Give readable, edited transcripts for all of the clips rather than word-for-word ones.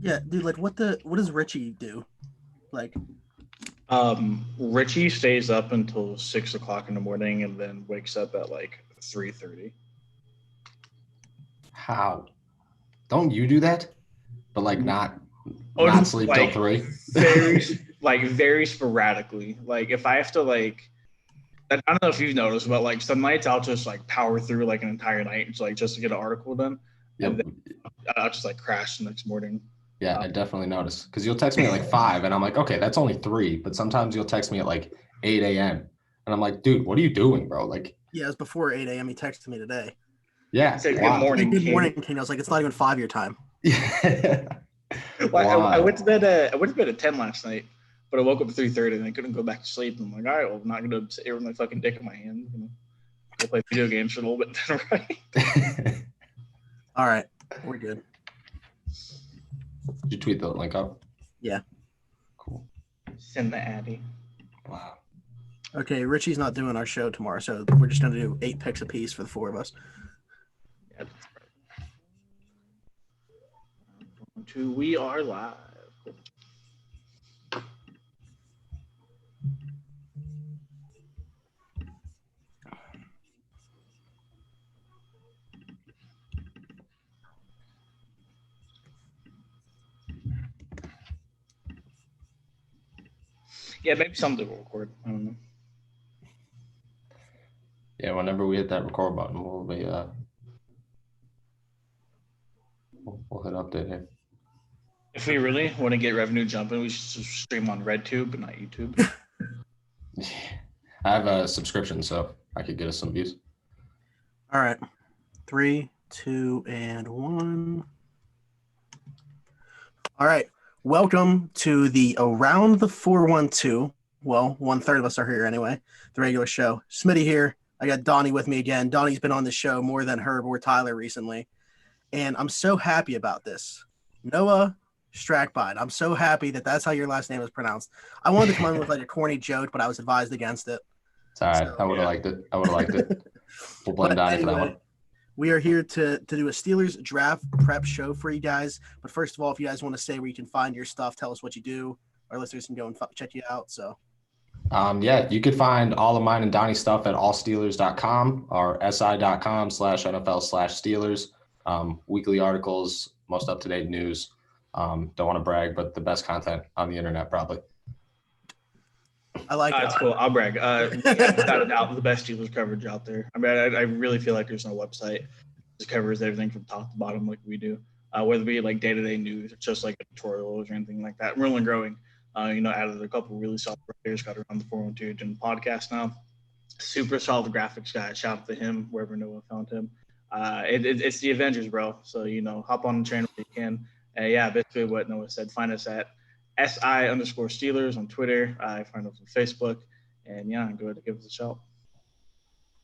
Yeah, dude. Like, what does Richie do? Like, Richie stays up until 6 o'clock in the morning and then wakes up at like 3:30. How? Don't you do that? But like not sleep till Like 3? very sporadically. Like if I have to I don't know if you've noticed, but like some nights I'll just like power through like an entire night, just to get an article done, and Yep. then I'll just like crash the next morning. Yeah, I definitely noticed. Because you'll text me at like 5, and I'm like, okay, that's only 3. But sometimes you'll text me at like 8 a.m. And I'm like, dude, what are you doing, bro? Like, yeah, it was before 8 a.m. He texted me today. yeah, Said, "Good wow. morning, Good King." morning, King. I was like, it's not even 5 your time. Yeah. Well, I went to bed. I went to bed at 10 last night, but I woke up at 3:30 and I couldn't go back to sleep. I'm like, all right, well, I'm not gonna sit here with my fucking dick in my hand. Go play video games for a little bit, then, right? All right, we're good. Did you tweet the link up? Yeah. Cool. Send the addy. Wow. Okay, Richie's not doing our show tomorrow, so we're just gonna do 8 picks apiece for the 4 of us. Yeah, that's right. We are live. Yeah, maybe someday we'll record. I don't know. Yeah, whenever we hit that record button, we'll be we'll hit update here. If we really want to get revenue jumping, we should stream on RedTube, but not YouTube. I have a subscription, so I could get us some views. All right, 3, 2, and 1. All right, welcome to the Around the 412. Well, 1/3 of us are here anyway. The regular show. Smitty here. I got Donnie with me again. Donnie's been on the show more than Herb or Tyler recently, and I'm so happy about this. Noah Strackbine. I'm so happy that that's how your last name is pronounced. I wanted to come in with like a corny joke, but I was advised against it. It's all right. So, I would have liked it. We'll blame Donnie for that one. We are here to do a Steelers draft prep show for you guys. But first of all, if you guys want to say where you can find your stuff, tell us what you do. Our listeners can go and check you out. So, yeah, you could find all of mine and Donnie's stuff at allsteelers.com or si.com/NFL/Steelers. Weekly articles, most up-to-date news. Don't want to brag, but the best content on the internet, probably. I like That's cool. I'll brag. Without a doubt, the best Steelers coverage out there. I mean, I really feel like there's no website that just covers everything from top to bottom like we do. Whether it be like day-to-day news, or just like editorials or anything like that. We're only growing. Added a couple really solid writers, got Around the 412 doing podcast now. Super solid graphics guy. Shout out to him wherever Noah found him. It's the Avengers, bro. So hop on the train if you can. Yeah, basically what Noah said. Find us at SI_Steelers on Twitter. Find us on Facebook, and yeah, go ahead and give us a shout.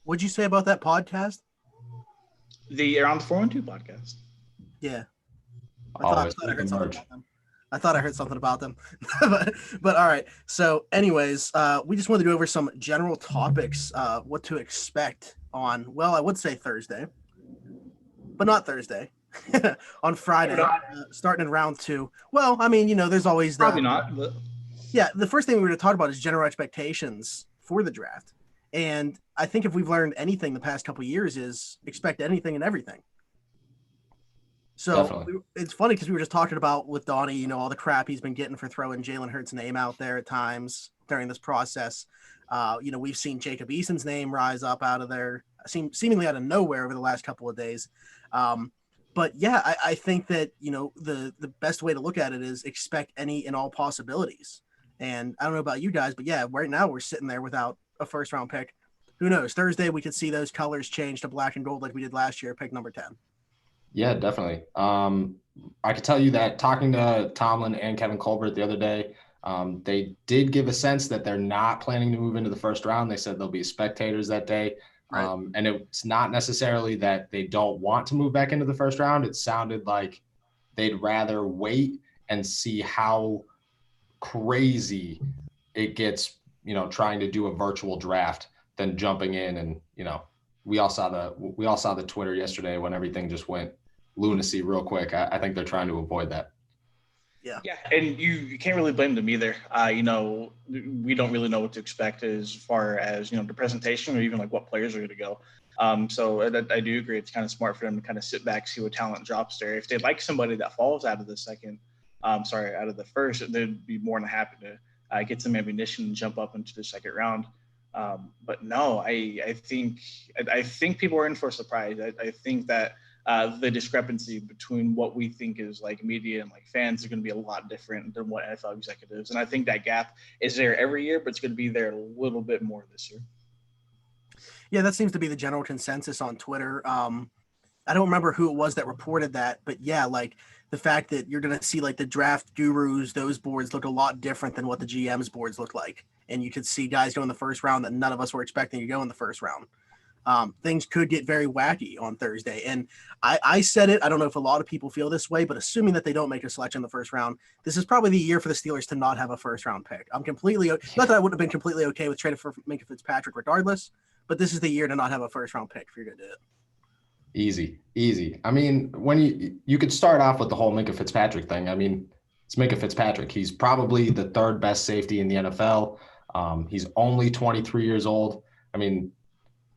What'd you say about that podcast? The Around the 412 podcast. Yeah, I thought I heard something about them. but all right. So anyways, we just wanted to go over some general topics, what to expect on, well, I would say Thursday, but not Thursday. On Friday, starting in round 2. Well, I mean, there's always probably not. But... Yeah, the first thing we're going to talk about is general expectations for the draft. And I think if we've learned anything the past couple of years is expect anything and everything. So it's funny because we were just talking about with Donnie, all the crap he's been getting for throwing Jalen Hurts' name out there at times during this process. We've seen Jacob Eason's name rise up out of there, seemingly out of nowhere over the last couple of days. But yeah, I think that, the best way to look at it is expect any and all possibilities. And I don't know about you guys, but yeah, right now we're sitting there without a first round pick. Who knows? Thursday, we could see those colors change to black and gold like we did last year, pick number 10. Yeah, definitely. I could tell you that talking to Tomlin and Kevin Colbert the other day, they did give a sense that they're not planning to move into the first round. They said there'll be spectators that day. Right. And it's not necessarily that they don't want to move back into the first round. It sounded like they'd rather wait and see how crazy it gets, trying to do a virtual draft than jumping in. And, we all saw the Twitter yesterday when everything just went lunacy real quick. I think they're trying to avoid that. Yeah, and you can't really blame them either. You know, we don't really know what to expect as far as, you know, the presentation or even like what players are going to go. So I do agree it's kind of smart for them to kind of sit back, see what talent drops there. If they like somebody that falls out of the out of the first, they'd be more than happy to get some ammunition and jump up into the second round. But no, I think people are in for a surprise. I think that the discrepancy between what we think is like media and like fans are going to be a lot different than what NFL executives. And I think that gap is there every year, but it's going to be there a little bit more this year. Yeah, that seems to be the general consensus on Twitter. I don't remember who it was that reported that, but yeah, like the fact that you're going to see like the draft gurus, those boards look a lot different than what the GM's boards look like. And you could see guys go in the first round that none of us were expecting to go in the first round. Things could get very wacky on Thursday. And I said it, I don't know if a lot of people feel this way, but assuming that they don't make a selection in the first round, this is probably the year for the Steelers to not have a first round pick. I'm completely, not that I would have been completely okay with trading for Minkah Fitzpatrick regardless, but this is the year to not have a first round pick if you're going to do it. Easy. I mean, when you could start off with the whole Minkah Fitzpatrick thing. I mean, it's Minkah Fitzpatrick. He's probably the third best safety in the NFL. He's only 23 years old. I mean,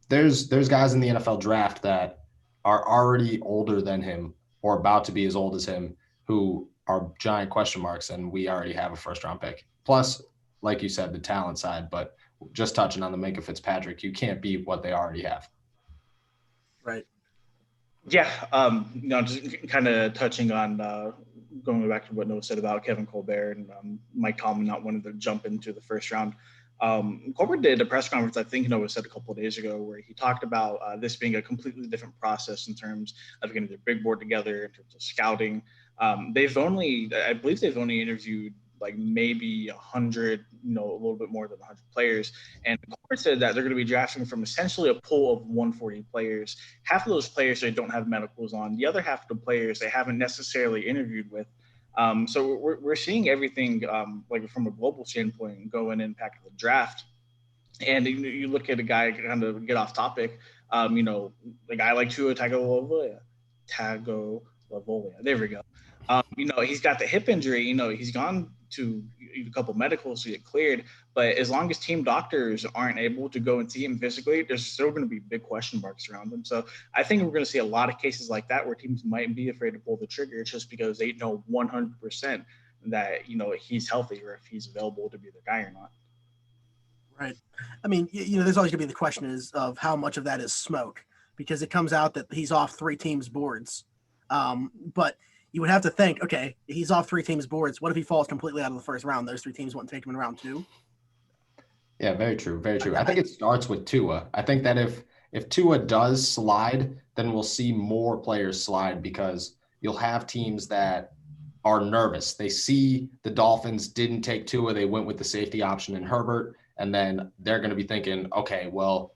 there's guys in the NFL draft that are already older than him or about to be as old as him who are giant question marks, and we already have a first round pick. Plus, like you said, the talent side, but just touching on the Minkah Fitzpatrick, you can't beat what they already have. Right. Yeah. Just kind of touching on going back to what Noah said about Kevin Colbert and Mike Tomlin not wanting to jump into the first round. Colbert did a press conference, I think Noah said a couple of days ago, where he talked about this being a completely different process in terms of getting their big board together, in terms of scouting. I believe they've only interviewed like maybe 100, a little bit more than 100 players. And Colbert said that they're going to be drafting from essentially a pool of 140 players. Half of those players they don't have medicals on. The other half of the players they haven't necessarily interviewed with. So we're seeing everything like from a global standpoint go in and impact the draft. And you look at a guy kind of get off topic, a guy like Tua Tagovailoa. There we go. He's got the hip injury. He's gone to a couple medicals to get cleared, but as long as team doctors aren't able to go and see him physically, there's still going to be big question marks around him. So I think we're going to see a lot of cases like that where teams might be afraid to pull the trigger just because they know 100% that, he's healthy or if he's available to be the guy or not. Right. I mean, there's always going to be the question is of how much of that is smoke, because it comes out that he's off 3 teams' boards. But you would have to think, okay, he's off 3 teams' boards. What if he falls completely out of the first round? Those 3 teams wouldn't take him in round 2. Yeah, very true. Very true. I think it starts with Tua. I think that if Tua does slide, then we'll see more players slide because you'll have teams that are nervous. They see the Dolphins didn't take Tua. They went with the safety option in Herbert. And then they're going to be thinking, okay, well,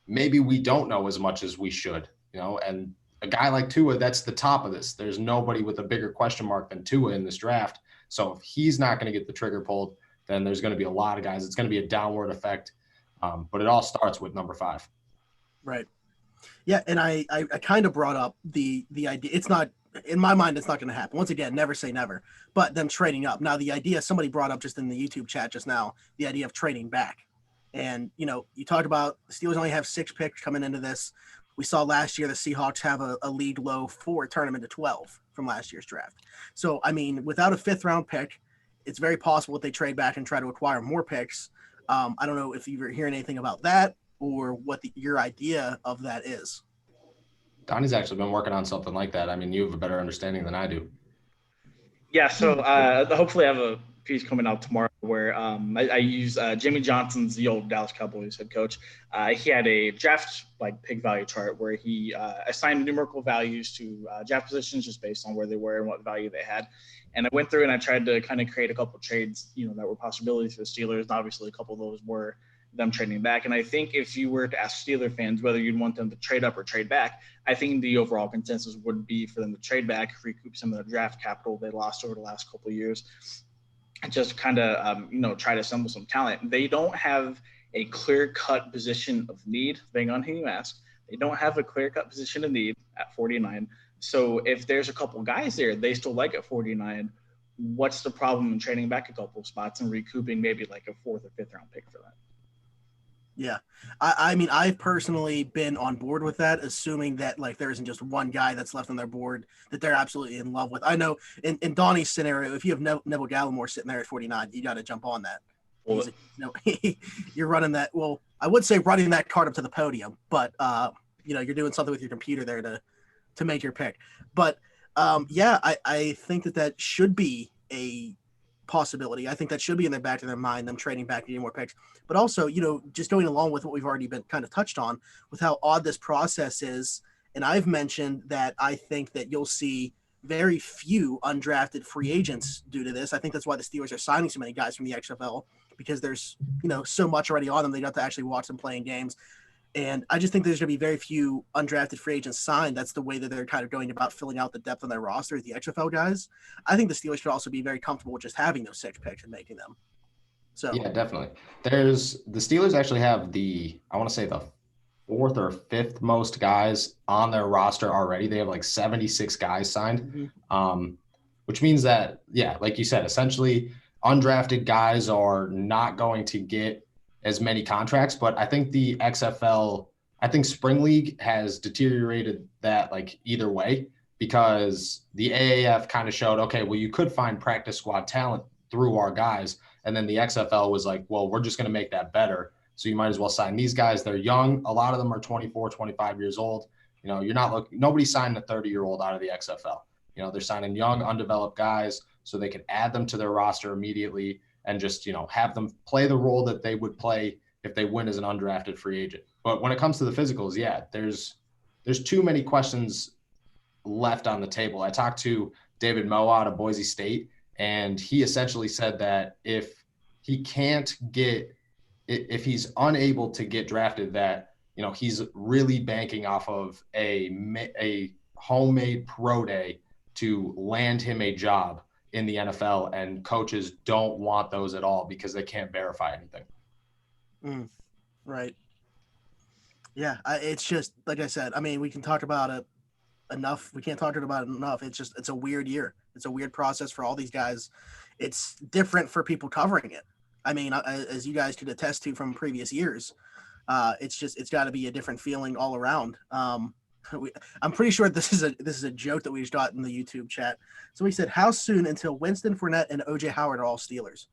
maybe we don't know as much as we should, and a guy like Tua, that's the top of this. There's nobody with a bigger question mark than Tua in this draft. So if he's not going to get the trigger pulled, then there's going to be a lot of guys. It's going to be a downward effect. But it all starts with number 5. Right. Yeah. And I kind of brought up the idea. It's not, in my mind, it's not going to happen. Once again, never say never, but them trading up. Now, the idea somebody brought up just in the YouTube chat just now, the idea of trading back. And, you talked about the Steelers only have 6 picks coming into this. We saw last year the Seahawks have a league low 4 tournament to 12 from last year's draft. So, I mean, without a 5th round pick, it's very possible that they trade back and try to acquire more picks. I don't know if you're hearing anything about that or what your idea of that is. Donnie's actually been working on something like that. I mean, you have a better understanding than I do. Yeah, so hopefully I have a piece coming out tomorrow where I use Jimmy Johnson's, the old Dallas Cowboys head coach. He had a draft pick value chart where he assigned numerical values to draft positions just based on where they were and what value they had. And I went through and I tried to kind of create a couple of trades, that were possibilities for the Steelers. And obviously a couple of those were them trading back. And I think if you were to ask Steeler fans whether you'd want them to trade up or trade back, I think the overall consensus would be for them to trade back, recoup some of the draft capital they lost over the last couple of years, and just kind of, try to assemble some talent. They don't have a clear-cut position of need, depending on who you ask. They don't have a clear-cut position of need at 49. So if there's a couple guys there they still like at 49, what's the problem in trading back a couple of spots and recouping maybe like a 4th or 5th round pick for that? Yeah. I mean, I've personally been on board with that, assuming that like there isn't just one guy that's left on their board that they're absolutely in love with. I know in Donnie's scenario, if you have Neville Gallimore sitting there at 49, you got to jump on that. Well, You're running that. Well, I would say running that card up to the podium, but you're doing something with your computer there to make your pick. But I think that should be a possibility. I think that should be in the back of their mind, them trading back to get more picks. But also, just going along with what we've already been kind of touched on with how odd this process is. And I've mentioned that I think that you'll see very few undrafted free agents due to this. I think that's why the Steelers are signing so many guys from the XFL, because there's, so much already on them. They got to actually watch them playing games. And I just think there's going to be very few undrafted free agents signed. That's the way that they're kind of going about filling out the depth on their roster, the XFL guys. I think the Steelers should also be very comfortable with just having those 6 picks and making them. So yeah, definitely. The Steelers actually have I want to say the 4th or 5th most guys on their roster already. They have like 76 guys signed, which means that, yeah, like you said, essentially undrafted guys are not going to get as many contracts, but I think the XFL, I think Spring League has deteriorated that like either way, because the AAF kind of showed, okay, well, you could find practice squad talent through our guys. And then the XFL was like, well, we're just going to make that better. So you might as well sign these guys. They're young. A lot of them are 24, 25 years old. Nobody's signing a 30-year-old out of the XFL. They're signing young, undeveloped guys so they can add them to their roster immediately and just, have them play the role that they would play if they win as an undrafted free agent. But when it comes to the physicals, yeah, there's too many questions left on the table. I talked to David Moe out of Boise State, and he essentially said that if he's unable to get drafted, that, he's really banking off of a homemade pro day to land him a job in the NFL, and coaches don't want those at all because they can't verify anything. Right. Yeah. It's just, like I said, I mean, we can talk about it enough. We can't talk about it enough. It's a weird year. It's a weird process for all these guys. It's different for people covering it. I mean, as you guys could attest to from previous years, it's got to be a different feeling all around. I'm pretty sure this is a joke that we just got in the YouTube chat. So we said, how soon until Winston, Fournette, and OJ Howard are all Steelers?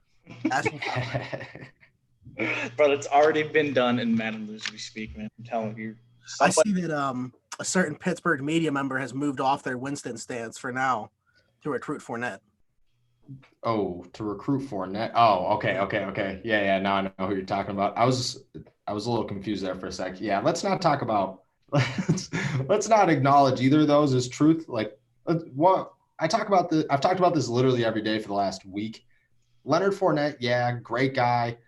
Bro, it's already been done in Madden as we speak, man. I'm telling you. I see that a certain Pittsburgh media member has moved off their Winston stance for now to recruit Fournette. Oh, to recruit Fournette. Oh, okay. Yeah. Now I know who you're talking about. I was a little confused there for a sec. Yeah, let's not talk about. Let's not acknowledge either of those as truth. Like, what I've talked about this literally every day for the last week. Leonard Fournette, yeah, great guy,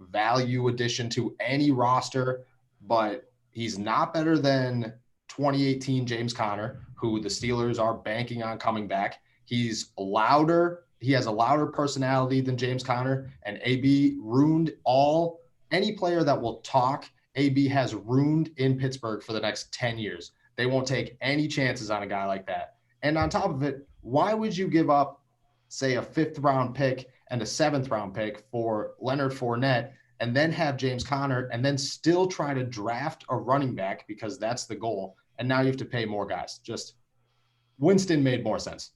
value addition to any roster, but he's not better than 2018 James Conner, who the Steelers are banking on coming back. He's louder. He has a louder personality than James Conner, and AB ruined any player that will talk. AB has ruined in Pittsburgh for the next 10 years. They won't take any chances on a guy like that. And on top of it, why would you give up, say, a 5th round pick and a 7th round pick for Leonard Fournette and then have James Conner and then still try to draft a running back, because that's the goal, and now you have to pay more guys? Just Winston made more sense.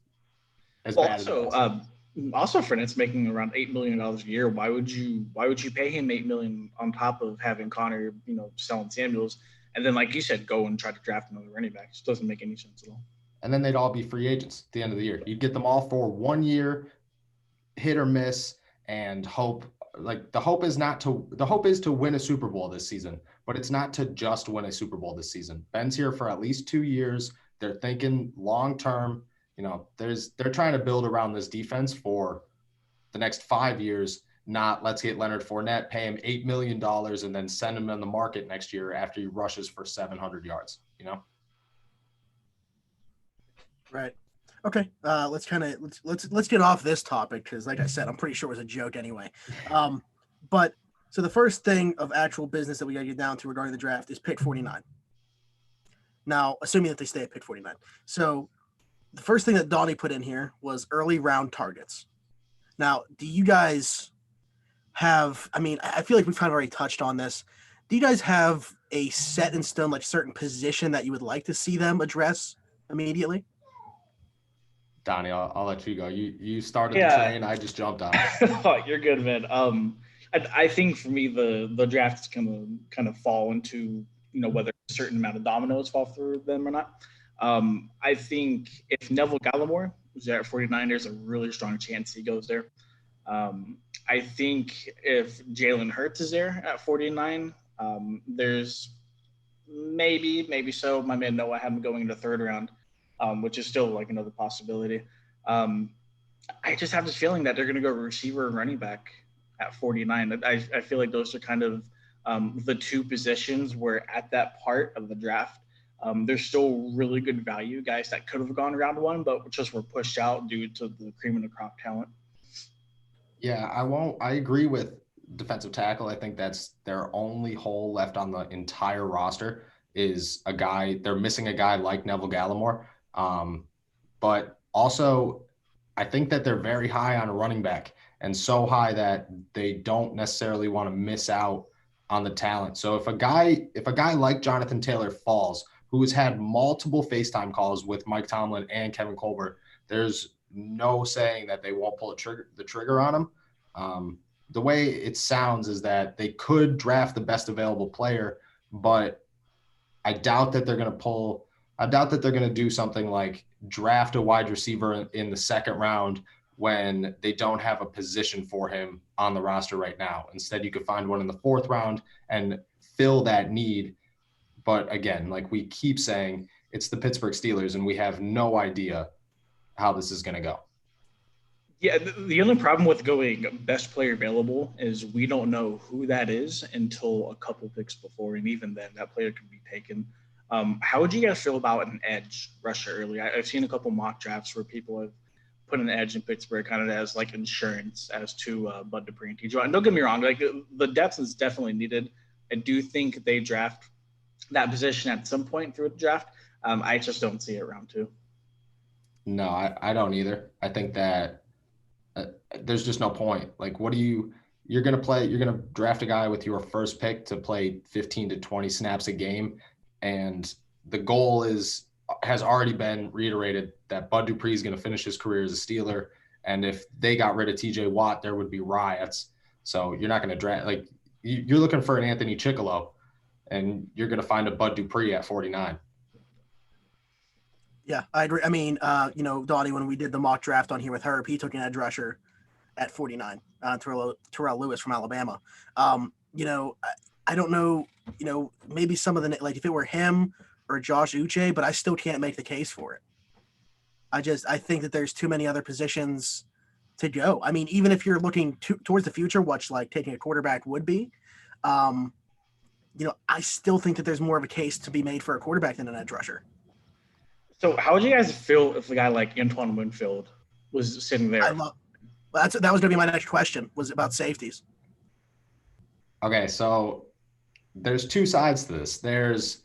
Also, Fournette's making around $8 million a year. Why would you pay him $8 million on top of having Connor, selling Samuels, and then, like you said, go and try to draft another running back? It just doesn't make any sense at all. And then they'd all be free agents at the end of the year. You'd get them all for 1 year, hit or miss, and hope. Like, the hope is to win a Super Bowl this season, but it's not to just win a Super Bowl this season. Ben's here for at least 2 years. They're thinking long term. They're trying to build around this defense for the next 5 years, not let's get Leonard Fournette, pay him $8 million, and then send him on the market next year after he rushes for 700 yards, Right. Okay. Let's get off this topic, because, like I said, I'm pretty sure it was a joke anyway. But so the first thing of actual business that we got to get down to regarding the draft is pick 49. Now, assuming that they stay at pick 49. So the first thing that Donnie put in here was early round targets. Now, do you guys have, I mean, I feel like we've kind of already touched on this. Do you guys have a set in stone, like certain position that you would like to see them address immediately? Donnie, I'll let you go. You started the Yeah. train. I just jumped on. Oh, you're good, man. I think for me the draft is gonna kind of fall into, you know, whether a certain amount of dominoes fall through them or not. I think if Neville Gallimore was there at 49, there's a really strong chance he goes there. I think if Jalen Hurts is there at 49, there's maybe so. My man Noah had him going in the third round, which is still like another possibility. I just have this feeling that they're going to go receiver and running back at 49. I feel like those are kind of the two positions where at that part of the draft, there's still really good value guys that could have gone round one, but just were pushed out due to the cream of the crop talent. Yeah, I agree with defensive tackle. I think that's their only hole left on the entire roster is a guy. They're missing a guy like Neville Gallimore. But also, I think that they're very high on a running back and so high that they don't necessarily want to miss out on the talent. So if a guy like Jonathan Taylor falls, who has had multiple FaceTime calls with Mike Tomlin and Kevin Colbert, there's no saying that they won't pull the trigger on him. The way it sounds is that they could draft the best available player, but I doubt that they're going to do something like draft a wide receiver in the second round when they don't have a position for him on the roster right now. Instead, you could find one in the fourth round and fill that need. But again, like we keep saying, it's the Pittsburgh Steelers, and we have no idea how this is going to go. Yeah, the only problem with going best player available is we don't know who that is until a couple picks before, and even then, that player could be taken. How would you guys feel about an edge rusher early? I've seen a couple mock drafts where people have put an edge in Pittsburgh kind of as like insurance as to Bud Dupree and TJ. And don't get me wrong, like the depth is definitely needed. I do think they draft that position at some point through the draft. I just don't see it round two. No, I don't either. I think that there's just no point. Like, you're going to draft a guy with your first pick to play 15 to 20 snaps a game. And the goal has already been reiterated that Bud Dupree is going to finish his career as a Steeler. And if they got rid of TJ Watt, there would be riots. So you're not going to draft, like, you're looking for an Anthony Chickillo, and you're going to find a Bud Dupree at 49. Yeah, I agree. I mean, Donnie, when we did the mock draft on here with Herb, he took an edge rusher at 49, Terrell Lewis from Alabama. I don't know, maybe some of the, like if it were him or Josh Uche, but I still can't make the case for it. I think that there's too many other positions to go. I mean, even if you're looking towards the future, which like taking a quarterback would be, I still think that there's more of a case to be made for a quarterback than an edge rusher. So how would you guys feel if a guy like Antoine Winfield was sitting there? that was going to be my next question, was about safeties. Okay, so there's two sides to this. There's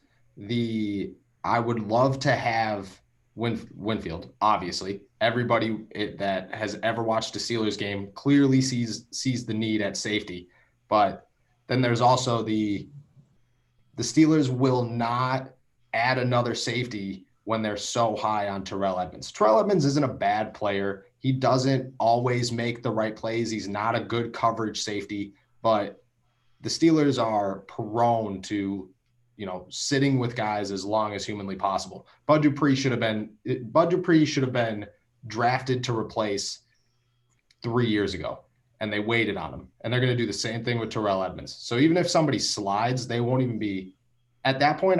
I would love to have Winfield, obviously. Everybody that has ever watched a Steelers game clearly sees the need at safety. But then there's also the Steelers will not add another safety when they're so high on Terrell Edmunds. Terrell Edmunds isn't a bad player. He doesn't always make the right plays. He's not a good coverage safety, but the Steelers are prone to, sitting with guys as long as humanly possible. Bud Dupree should have been drafted to replace 3 years ago, and they waited on him. And they're going to do the same thing with Terrell Edmunds. So even if somebody slides, they won't even be at that point.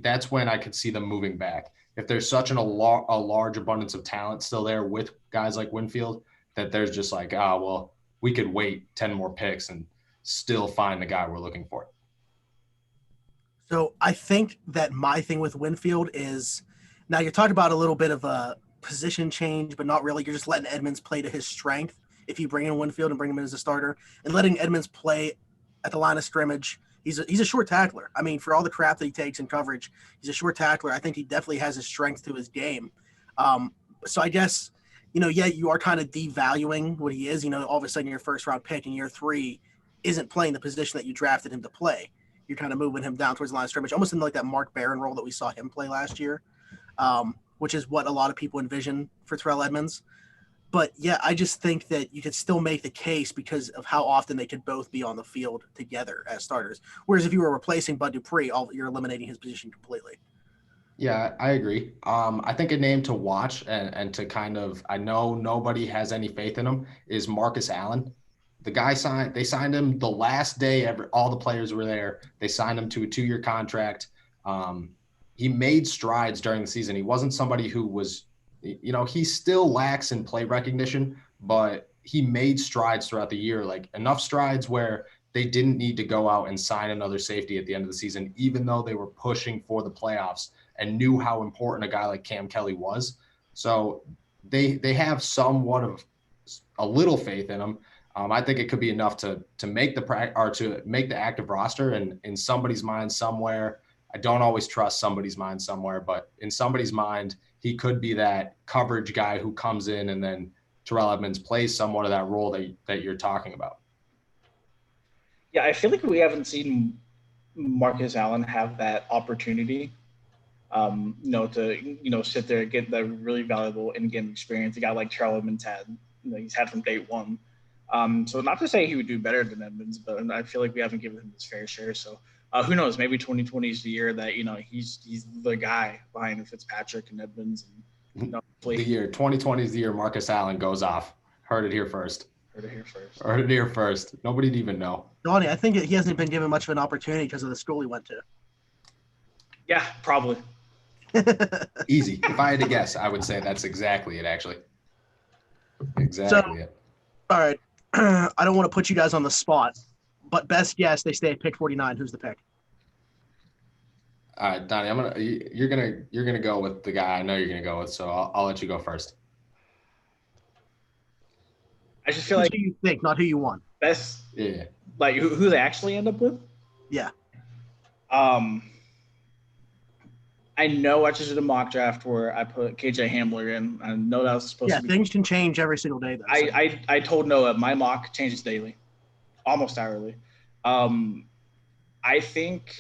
That's when I could see them moving back. If there's such a large abundance of talent still there with guys like Winfield, that there's just like, we could wait 10 more picks and still find the guy we're looking for. So I think that my thing with Winfield is, now you're talking about a little bit of a position change, but not really. You're just letting Edmunds play to his strength if you bring in Winfield and bring him in as a starter, and letting Edmunds play at the line of scrimmage. He's a short tackler. I mean, for all the crap that he takes in coverage, he's a short tackler. I think he definitely has his strength to his game. So I guess, yeah, you are kind of devaluing what he is. All of a sudden your first round pick in year 3 isn't playing the position that you drafted him to play. You're kind of moving him down towards the line of scrimmage, almost in like that Mark Barron role that we saw him play last year, which is what a lot of people envision for Terrell Edmunds. But yeah, I just think that you could still make the case because of how often they could both be on the field together as starters. Whereas if you were replacing Bud Dupree, you're eliminating his position completely. Yeah, I agree. I think a name to watch and to kind of, I know nobody has any faith in him, is Marcus Allen. The guy they signed him the last day all the players were there. They signed him to a 2-year contract. He made strides during the season. He wasn't somebody who was, he still lacks in play recognition, but he made strides throughout the year, like enough strides where they didn't need to go out and sign another safety at the end of the season, even though they were pushing for the playoffs and knew how important a guy like Cam Kelly was. So they have somewhat of a little faith in him. I think it could be enough to make the active roster, and in somebody's mind somewhere. I don't always trust somebody's mind somewhere, but in somebody's mind, he could be that coverage guy who comes in and then Terrell Edmunds plays somewhat of that role that you're talking about. Yeah, I feel like we haven't seen Marcus Allen have that opportunity, to sit there and get that really valuable in-game experience. A guy like Terrell Edmunds had, he's had from day one. So not to say he would do better than Edmunds, but I feel like we haven't given him his fair share. So who knows? Maybe 2020 is the year that he's the guy behind Fitzpatrick and Edmunds. And, the year 2020 is the year Marcus Allen goes off. Heard it here first. Heard it here first. Nobody'd even know. Donnie, I think he hasn't been given much of an opportunity because of the school he went to. Yeah, probably. Easy. If I had to guess, I would say that's exactly it, actually. Exactly it. All right. I don't want to put you guys on the spot, but best guess they stay at pick 49. Who's the pick? All right, Donnie, you're gonna go with the guy I know you're gonna go with, so I'll let you go first. I just feel like who you think, not who you want. Best, yeah. Like who they actually end up with. Yeah. I know I just did a mock draft where I put KJ Hamler in. I know that was supposed to be. Yeah, things can change every single day, though. I told Noah my mock changes daily, almost hourly. I think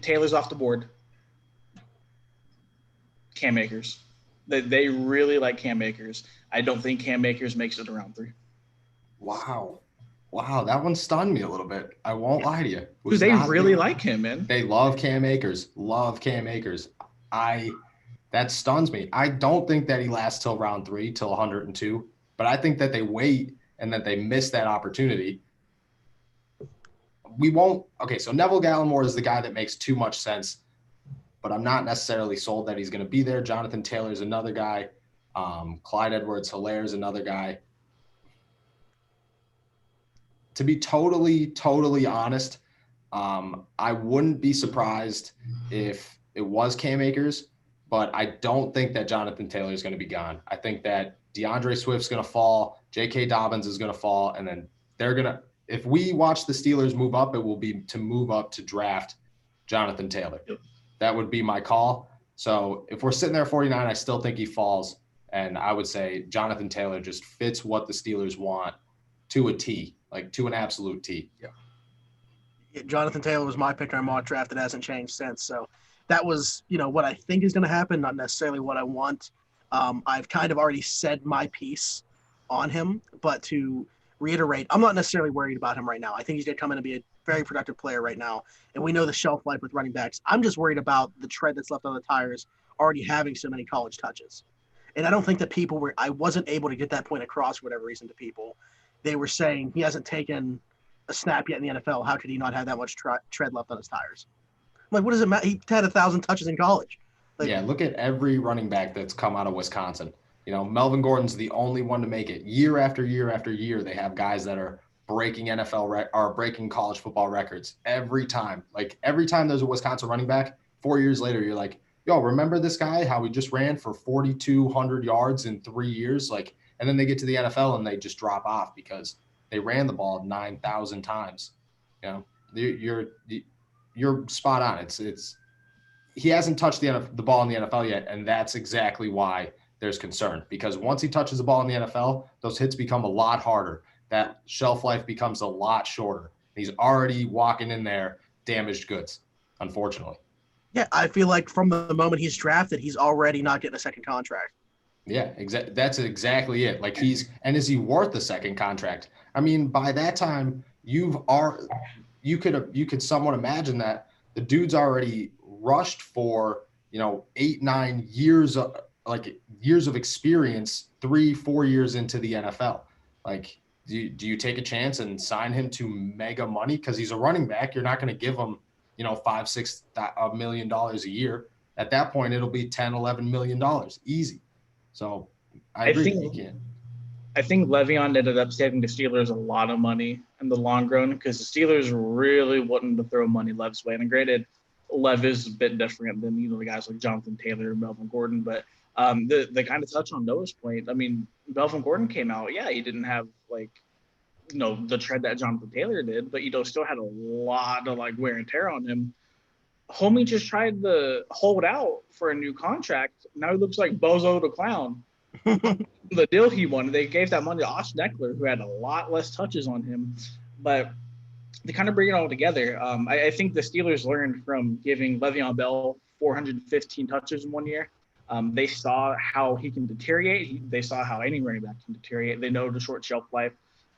Taylor's off the board. Cam Akers. They really like Cam Akers. I don't think Cam Akers makes it to round 3. Wow, that one stunned me a little bit. I won't lie to you. Because they really like him, man. They love Cam Akers. That stuns me. I don't think that he lasts till round 3, till 102. But I think that they wait and that they miss that opportunity. We won't. Okay, so Neville Gallimore is the guy that makes too much sense, but I'm not necessarily sold that he's going to be there. Jonathan Taylor's another guy. Clyde Edwards-Helaire is another guy. To be totally honest, I wouldn't be surprised if it was Cam Akers, but I don't think that Jonathan Taylor is going to be gone. I think that DeAndre Swift's going to fall, J.K. Dobbins is going to fall, and then they're going to – if we watch the Steelers move up, it will be to move up to draft Jonathan Taylor. Yep. That would be my call. So if we're sitting there at 49, I still think he falls, and I would say Jonathan Taylor just fits what the Steelers want to a T. Like to an absolute T. Yeah. Jonathan Taylor was my pick in our mock draft. It hasn't changed since. So that was, what I think is going to happen, not necessarily what I want. I've kind of already said my piece on him, but to reiterate, I'm not necessarily worried about him right now. I think he's going to come in and be a very productive player right now. And we know the shelf life with running backs. I'm just worried about the tread that's left on the tires already having so many college touches. And I don't think that I wasn't able to get that point across for whatever reason to people. They were saying he hasn't taken a snap yet in the NFL. How could he not have that much tread left on his tires? I'm like, what does it matter? He had 1,000 touches in college. Look at every running back that's come out of Wisconsin. Melvin Gordon's the only one to make it. Year after year after year, they have guys that are breaking breaking college football records every time. Like every time there's a Wisconsin running back, 4 years later, you're like, yo, remember this guy? How he just ran for 4,200 yards in 3 years? And then they get to the NFL and they just drop off because they ran the ball 9,000 times. You're spot on. It's he hasn't touched the ball in the NFL yet, and that's exactly why there's concern. Because once he touches the ball in the NFL, those hits become a lot harder. That shelf life becomes a lot shorter. He's already walking in there damaged goods, unfortunately. Yeah, I feel like from the moment he's drafted, he's already not getting a second contract. Yeah, that's exactly it. Like is he worth the second contract? I mean, by that time, you could somewhat imagine that the dude's already rushed for 8-9 years of experience 3-4 years into the NFL. Like, do you take a chance and sign him to mega money because he's a running back? You're not going to give him $5-6 million a year. At that point, it'll be $10-11 million easy. So I agree. I think Le'Veon ended up saving the Steelers a lot of money in the long run because the Steelers really wanted to throw money Lev's way. And granted, Lev is a bit different than the guys like Jonathan Taylor and Melvin Gordon. But the kind of touch on Noah's point, I mean, Melvin Gordon came out. Yeah, he didn't have the tread that Jonathan Taylor did, but still had a lot of wear and tear on him. Homie just tried to hold out for a new contract. Now he looks like Bozo the Clown. The deal he wanted, they gave that money to Austin Eckler, who had a lot less touches on him. But to kind of bring it all together, I think the Steelers learned from giving Le'Veon Bell 415 touches in 1 year. They saw how he can deteriorate. They saw how any running back can deteriorate. They know the short shelf life.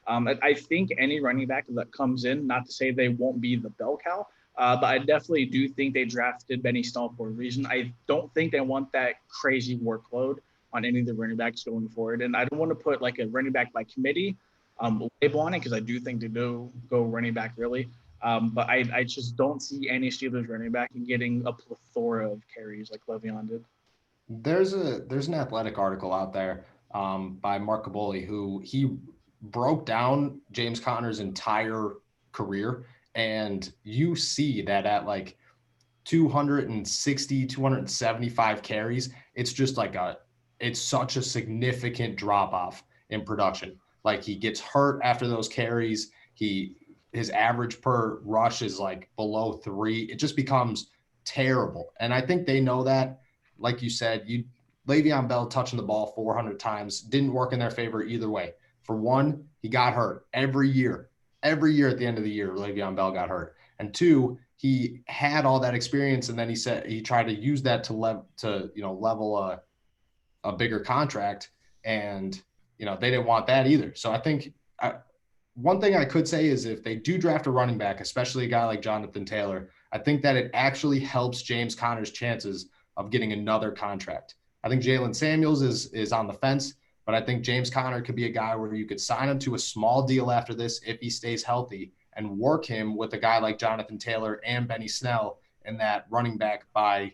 I think any running back that comes in, not to say they won't be the bell cow, but I definitely do think they drafted Benny Snell for a reason. I don't think they want that crazy workload on any of the running backs going forward. And I don't want to put a running back by committee label on it because I do think they do go running back really. But I just don't see any Steelers running back getting a plethora of carries like Le'Veon did. There's an Athletic article out there by Mark Caboli who he broke down James Conner's entire career, and you see that at 260, 275 carries, it's just it's such a significant drop off in production. He gets hurt after those carries. His average per rush is below 3. It just becomes terrible. And I think they know that. Like you said, Le'Veon Bell touching the ball 400 times didn't work in their favor either way. For one, he got hurt every year. Every year at the end of the year, Le'Veon Bell got hurt. And two, he had all that experience, and then he said he tried to use that to level a bigger contract, and they didn't want that either. So I think one thing I could say is if they do draft a running back, especially a guy like Jonathan Taylor, I think that it actually helps James Conner's chances of getting another contract. I think Jalen Samuels is on the fence, but I think James Conner could be a guy where you could sign him to a small deal after this if he stays healthy and work him with a guy like Jonathan Taylor and Benny Snell in that running back by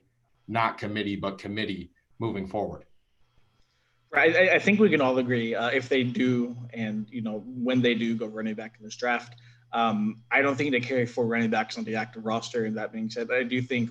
not committee, but committee moving forward. Right. I think we can all agree if they do, and when they do go running back in this draft, I don't think they carry 4 running backs on the active roster. And that being said, I do think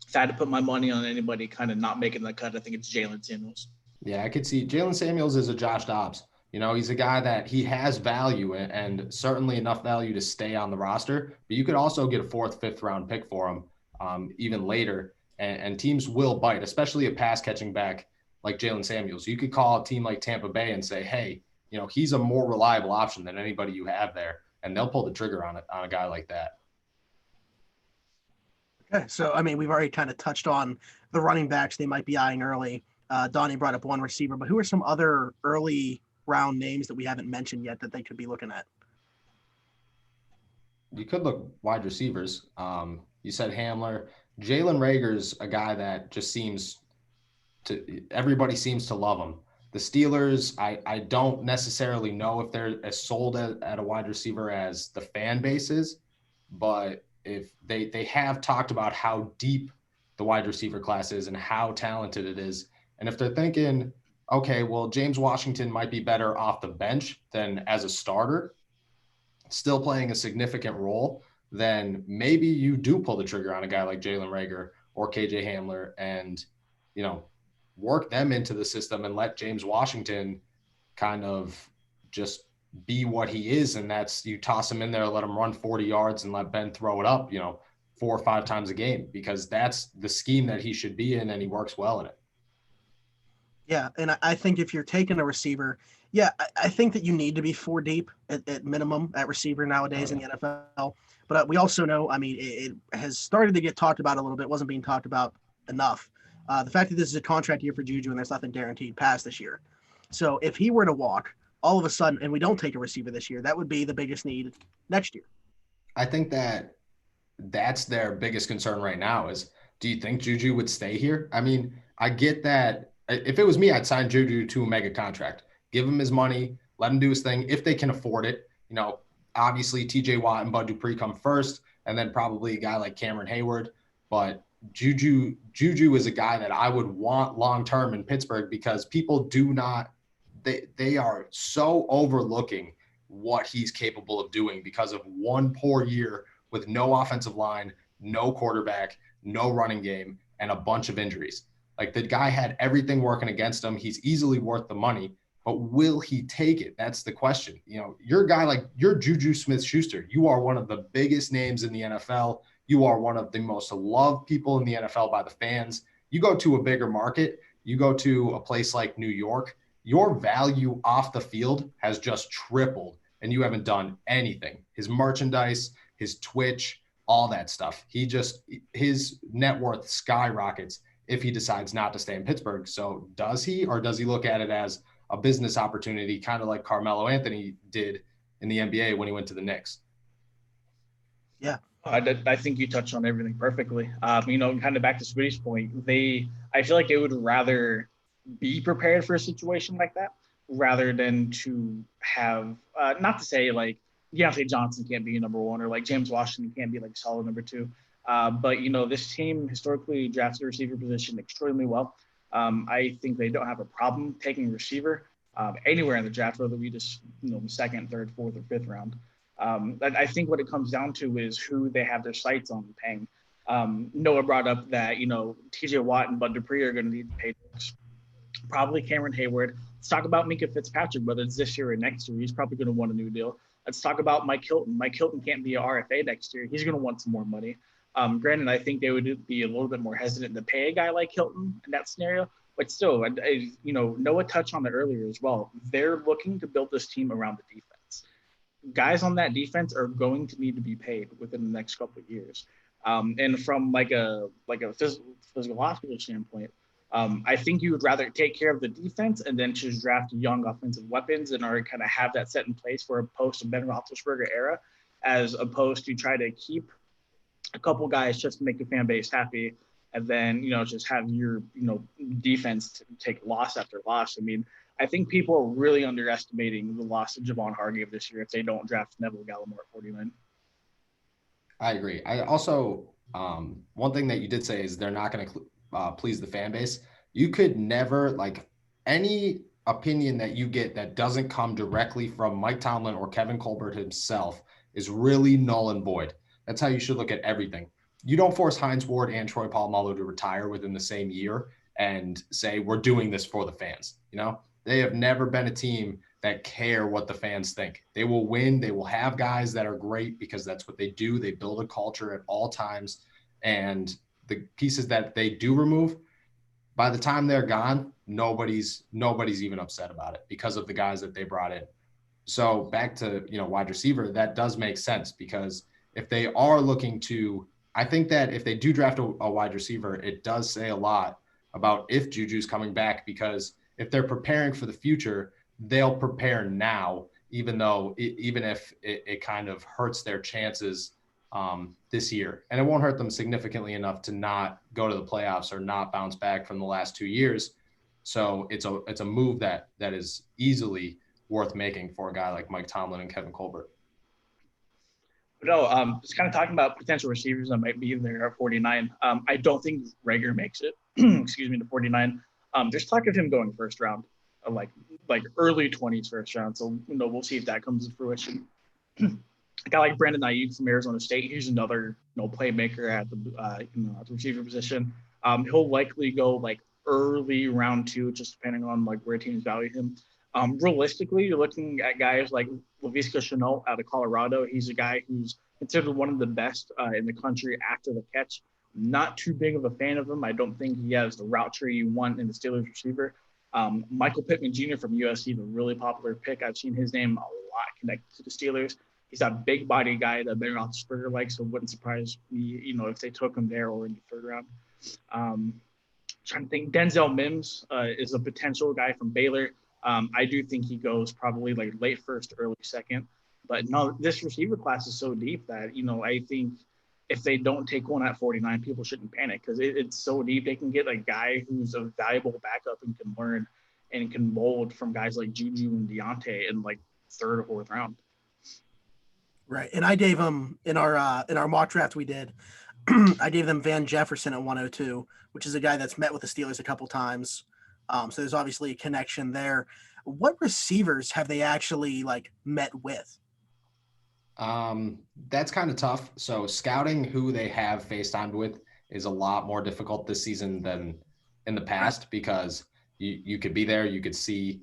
if I had to put my money on anybody kind of not making the cut, I think it's Jalen Samuels. Yeah, I could see Jalen Samuels is a Josh Dobbs. He's a guy that he has value and certainly enough value to stay on the roster, but you could also get a 4th, 5th round pick for him even later. And teams will bite, especially a pass catching back like Jalen Samuels. You could call a team like Tampa Bay and say, hey, he's a more reliable option than anybody you have there. And they'll pull the trigger on a guy like that. Okay. So, I mean, we've already kind of touched on the running backs they might be eyeing early. Donnie brought up one receiver, but who are some other early round names that we haven't mentioned yet that they could be looking at? You could look wide receivers. You said Hamler. Jalen Reagor's a guy that just everybody seems to love him. The Steelers, I don't necessarily know if they're as sold at a wide receiver as the fan base is, but if they have talked about how deep the wide receiver class is and how talented it is. And if they're thinking, okay, well, James Washington might be better off the bench than as a starter, still playing a significant role, then maybe you do pull the trigger on a guy like Jalen Reagor or KJ Hamler and, work them into the system and let James Washington kind of just be what he is. And that's you toss him in there, let him run 40 yards and let Ben throw it up, 4 or 5 times a game, because that's the scheme that he should be in, and he works well in it. Yeah, and I think if you're taking a receiver, I think that you need to be 4 deep at minimum at receiver nowadays in the NFL. But we also know, I mean, it has started to get talked about a little bit. It wasn't being talked about enough. The fact that this is a contract year for Juju and there's nothing guaranteed past this year. So if he were to walk all of a sudden and we don't take a receiver this year, that would be the biggest need next year. I think that's their biggest concern right now is, do you think Juju would stay here? I mean, I get that. If it was me, I'd sign Juju to a mega contract, give him his money, let him do his thing if they can afford it. Obviously TJ Watt and Bud Dupree come first, and then probably a guy like Cameron Hayward. But Juju is a guy that I would want long-term in Pittsburgh, because people do not, they are so overlooking what he's capable of doing because of one poor year with no offensive line, no quarterback, no running game, and a bunch of injuries. Like, the guy had everything working against him. He's easily worth the money, but will he take it? That's the question. You're a guy like, you're Juju Smith-Schuster. You are one of the biggest names in the NFL. You are one of the most loved people in the NFL by the fans. You go to a bigger market, you go to a place like New York, your value off the field has just tripled, and you haven't done anything. His merchandise, his Twitch, all that stuff. His net worth skyrockets if he decides not to stay in Pittsburgh. So does he, or does he look at it as a business opportunity, kind of like Carmelo Anthony did in the NBA when he went to the Knicks? Yeah. I think you touched on everything perfectly. Kind of back to Smitty's point, I feel like they would rather be prepared for a situation like that rather than to have, not to say like Deontay Johnson can't be number 1 or like James Washington can't be like solid number 2. But this team historically drafts the receiver position extremely well. I think they don't have a problem taking a receiver anywhere in the draft, whether we just, the 2nd, 3rd, 4th, or 5th round. I think what it comes down to is who they have their sights on paying. Noah brought up that, TJ Watt and Bud Dupree are going to need paychecks. Probably Cameron Hayward. Let's talk about Minkah Fitzpatrick, whether it's this year or next year. He's probably going to want a new deal. Let's talk about Mike Hilton. Mike Hilton can't be an RFA next year. He's going to want some more money. Granted, I think they would be a little bit more hesitant to pay a guy like Hilton in that scenario. But still, Noah touched on it earlier as well. They're looking to build this team around the defense. Guys on that defense are going to need to be paid within the next couple of years. And from like a physiological standpoint, I think you would rather take care of the defense and then just draft young offensive weapons in order to kind of have that set in place for a post-Ben Roethlisberger era, as opposed to try to keep a couple guys just to make the fan base happy, and then, just have your, defense take loss after loss. I mean, I think people are really underestimating the loss of Javon Hargrave this year if they don't draft Neville Gallimore at 49. I agree. I also, one thing that you did say is they're not going to please the fan base. You could never, like, any opinion that you get that doesn't come directly from Mike Tomlin or Kevin Colbert himself is really null and void. That's how you should look at everything. You don't force Hines Ward and Troy Polamalu to retire within the same year and say, we're doing this for the fans. They have never been a team that care what the fans think. They will win. They will have guys that are great because that's what they do. They build a culture at all times. And the pieces that they do remove, by the time they're gone, nobody's even upset about it because of the guys that they brought in. So back to, wide receiver, that does make sense, because if they are looking to, I think that if they do draft a wide receiver, it does say a lot about if Juju's coming back, because if they're preparing for the future, they'll prepare now, even if it kind of hurts their chances this year. And it won't hurt them significantly enough to not go to the playoffs or not bounce back from the last 2 years. So it's a move that is easily worth making for a guy like Mike Tomlin and Kevin Colbert. No, just kind of talking about potential receivers that might be there at 49. I don't think Reagor makes it, to 49. There's talk of him going first round, like early 20s first round. So, we'll see if that comes to fruition. A guy like Brandon Ayuk from Arizona State, he's another, playmaker at the receiver position. He'll likely go like early round 2, just depending on like where teams value him. Realistically, you're looking at guys like Laviska Shenault out of Colorado. He's a guy who's, considered one of the best in the country after the catch. Not too big of a fan of him. I don't think he has the route tree you want in the Steelers receiver. Michael Pittman Jr. from USC, the really popular pick. I've seen his name a lot connected to the Steelers. He's a big body guy that Ben Roethlisberger likes, so it wouldn't surprise me, if they took him there or in the third round. Trying to think, Denzel Mims is a potential guy from Baylor. I do think he goes probably like late first, early second. But no, this receiver class is so deep that, I think if they don't take one at 49, people shouldn't panic because it's so deep. They can get a guy who's a valuable backup and can learn and can mold from guys like Juju and Deontay in like third or fourth round. Right. And I gave them in our mock draft we did, I gave them Van Jefferson at 102, which is a guy that's met with the Steelers a couple times. So there's obviously a connection there. What receivers have they actually like met with? That's kind of tough. So scouting who they have FaceTimed with is a lot more difficult this season than in the past because you could be there, you could see,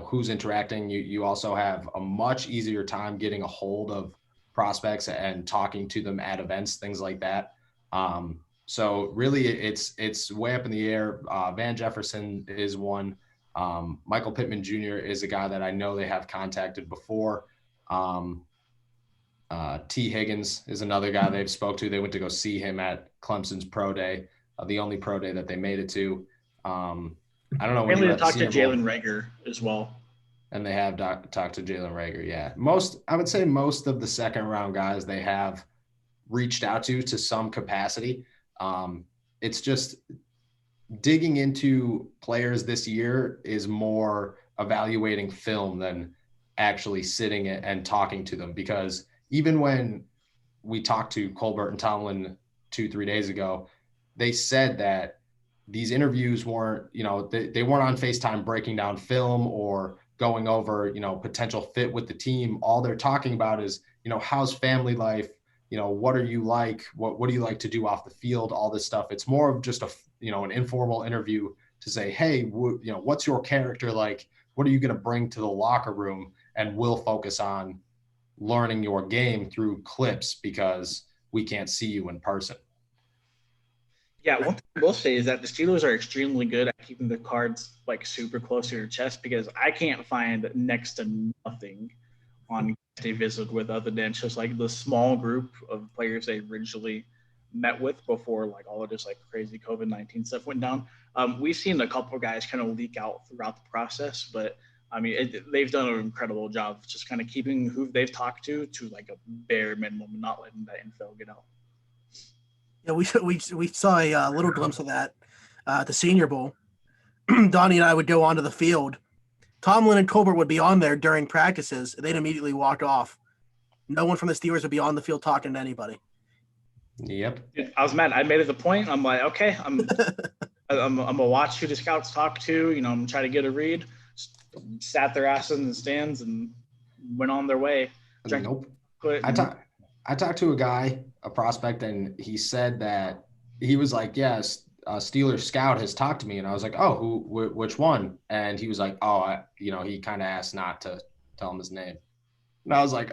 who's interacting. You also have a much easier time getting a hold of prospects and talking to them at events, things like that. So really it's way up in the air. Van Jefferson is one. Michael Pittman Jr. is a guy that I know they have contacted before. T. Higgins is another guy they've spoke to. They went to go see him at Clemson's pro day, the only pro day that they made it to. I don't know when they talked to Jalen Reagor as well. And they have talked to Jalen Reagor. Yeah. I would say most of the second round guys they have reached out to some capacity. It's just digging into players this year is more evaluating film than actually sitting and talking to them, because even when we talked to Colbert and Tomlin 2-3 days ago, they said that these interviews weren't, they weren't on FaceTime breaking down film or going over, potential fit with the team. All they're talking about is, how's family life? What are you like? What do you like to do off the field? All this stuff. It's more of just an informal interview to say, hey, what's your character like? What are you going to bring to the locker room? And we'll focus on learning your game through clips because we can't see you in person. Yeah, one thing I will say is that the Steelers are extremely good at keeping their cards like super close to their chest, because I can't find next to nothing on they visit with other than just like the small group of players they originally met with before like all of this like crazy COVID-19 stuff went down. We've seen a couple of guys kind of leak out throughout the process, but I mean, they've done an incredible job just kind of keeping who they've talked to like a bare minimum and not letting that info get out. Yeah, we saw a little glimpse of that at the Senior Bowl. Donnie and I would go onto the field. Tomlin and Colbert would be on there during practices. They'd immediately walk off. No one from the Steelers would be on the field talking to anybody. Yep. I was mad. I made it a point. I'm like, okay, I'm gonna watch who the scouts talk to. I'm gonna try to get a read. Sat their asses in the stands and went on their way. Nope. I talked to a guy, a prospect, and he said that he was like, yes, a Steelers scout has talked to me. And I was like, oh, which one? And he was like, oh, he kind of asked not to tell him his name. And I was like,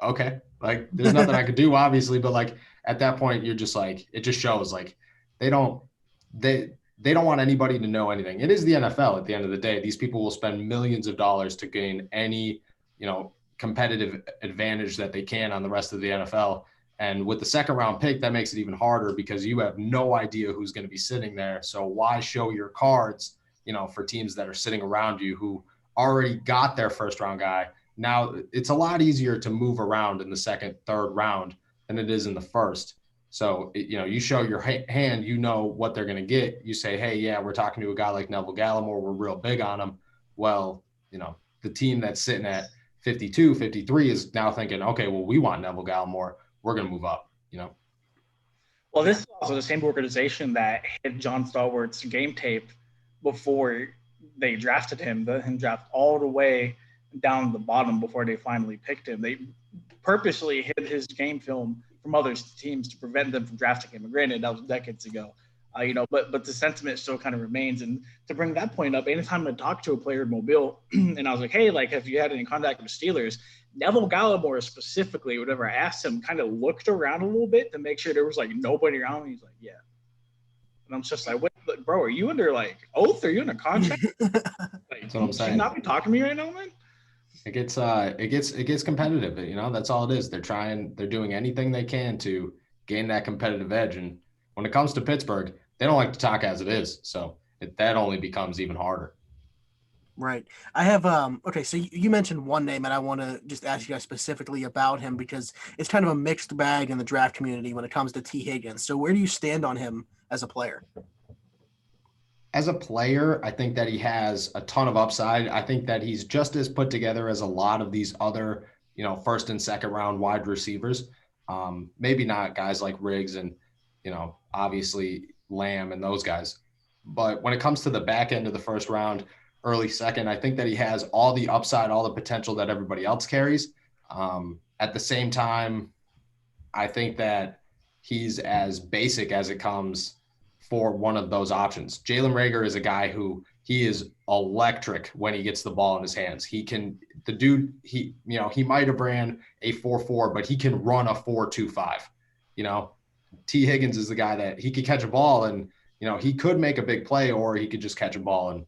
okay. Like, there's nothing I could do, obviously. But like, at that point, you're just like, it just shows like they don't want anybody to know anything. It is the NFL at the end of the day. These people will spend millions of dollars to gain any, competitive advantage that they can on the rest of the NFL. And with the second round pick, that makes it even harder because you have no idea who's going to be sitting there. So why show your cards, for teams that are sitting around you who already got their first round guy? Now it's a lot easier to move around in the second, third round than it is in the first. So, you show your hand, what they're going to get. You say, hey, yeah, we're talking to a guy like Neville Gallimore. We're real big on him. Well, the team that's sitting at 52, 53 is now thinking, okay, well, we want Neville Gallimore. We're going to move up, Well, this is also the same organization that hit John Stallworth's game tape before they drafted him. Let him draft all the way down the bottom before they finally picked him. They purposely hid his game film from other teams to prevent them from drafting him. And granted, that was decades ago. But the sentiment still kind of remains. And to bring that point up, anytime I talk to a player in Mobile, and I was like, hey, like, have you had any contact with Steelers? Neville Gallimore specifically, whenever I asked him, kind of looked around a little bit to make sure there was like nobody around. And he's like, yeah. And I'm just like, what, bro, are you under like oath? Are you under contract? Like, That's what I'm saying. Should you not be talking to me right now, man? It gets competitive. That's all it is. They're doing anything they can to gain that competitive edge. And when it comes to Pittsburgh, they don't like to talk as it is. So that only becomes even harder. Right. I have okay, so you mentioned one name and I want to just ask you guys specifically about him because it's kind of a mixed bag in the draft community when it comes to T. Higgins. So where do you stand on him as a player? As a player, I think that he has a ton of upside. I think that he's just as put together as a lot of these other, first and second round wide receivers. Maybe not guys like Riggs and, obviously Lamb and those guys. But when it comes to the back end of the first round, early second, I think that he has all the upside, all the potential that everybody else carries. At the same time, I think that he's as basic as it comes for one of those options. Jalen Reagor is a guy who he is electric when he gets the ball in his hands. He might have ran a 4.4, but he can run a 4.25. T. Higgins is the guy that he could catch a ball and, he could make a big play or he could just catch a ball and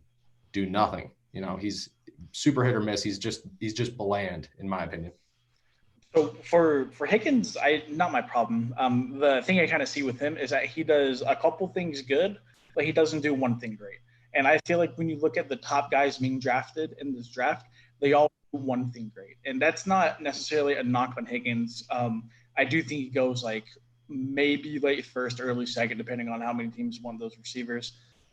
do nothing. He's super hit or miss. He's just bland in my opinion. So for Higgins, not my problem. The thing I kind of see with him is that he does a couple things good, but he doesn't do one thing great. And I feel like when you look at the top guys being drafted in this draft, they all do one thing great. And that's not necessarily a knock on Higgins. I do think he goes like maybe late first, early second, depending on how many teams want those receivers.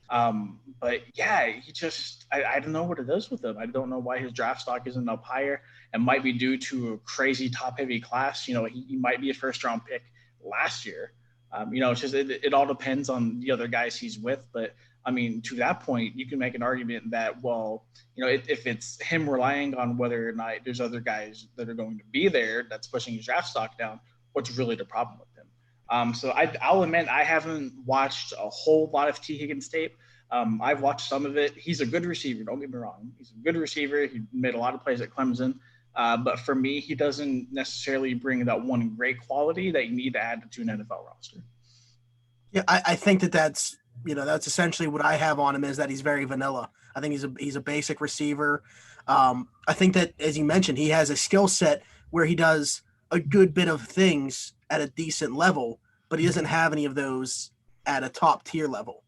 But yeah, he just, I don't know what it is with him. I don't know why his draft stock isn't up higher. It might be due to a crazy top heavy class. He might be a first round pick last year. It's just, it all depends on the other guys he's with. But I mean, to that point, you can make an argument that, well, if it's him relying on whether or not there's other guys that are going to be there, that's pushing his draft stock down. What's really the problem with him? So I'll admit I haven't watched a whole lot of T. Higgins tape. I've watched some of it. He's a good receiver. Don't get me wrong. He's a good receiver. He made a lot of plays at Clemson. But for me, he doesn't necessarily bring that one great quality that you need to add to an NFL roster. Yeah, I think that's that's essentially what I have on him is that he's very vanilla. I think he's a basic receiver. I think that, as you mentioned, he has a skill set where he does a good bit of things at a decent level, but he doesn't have any of those at a top tier level.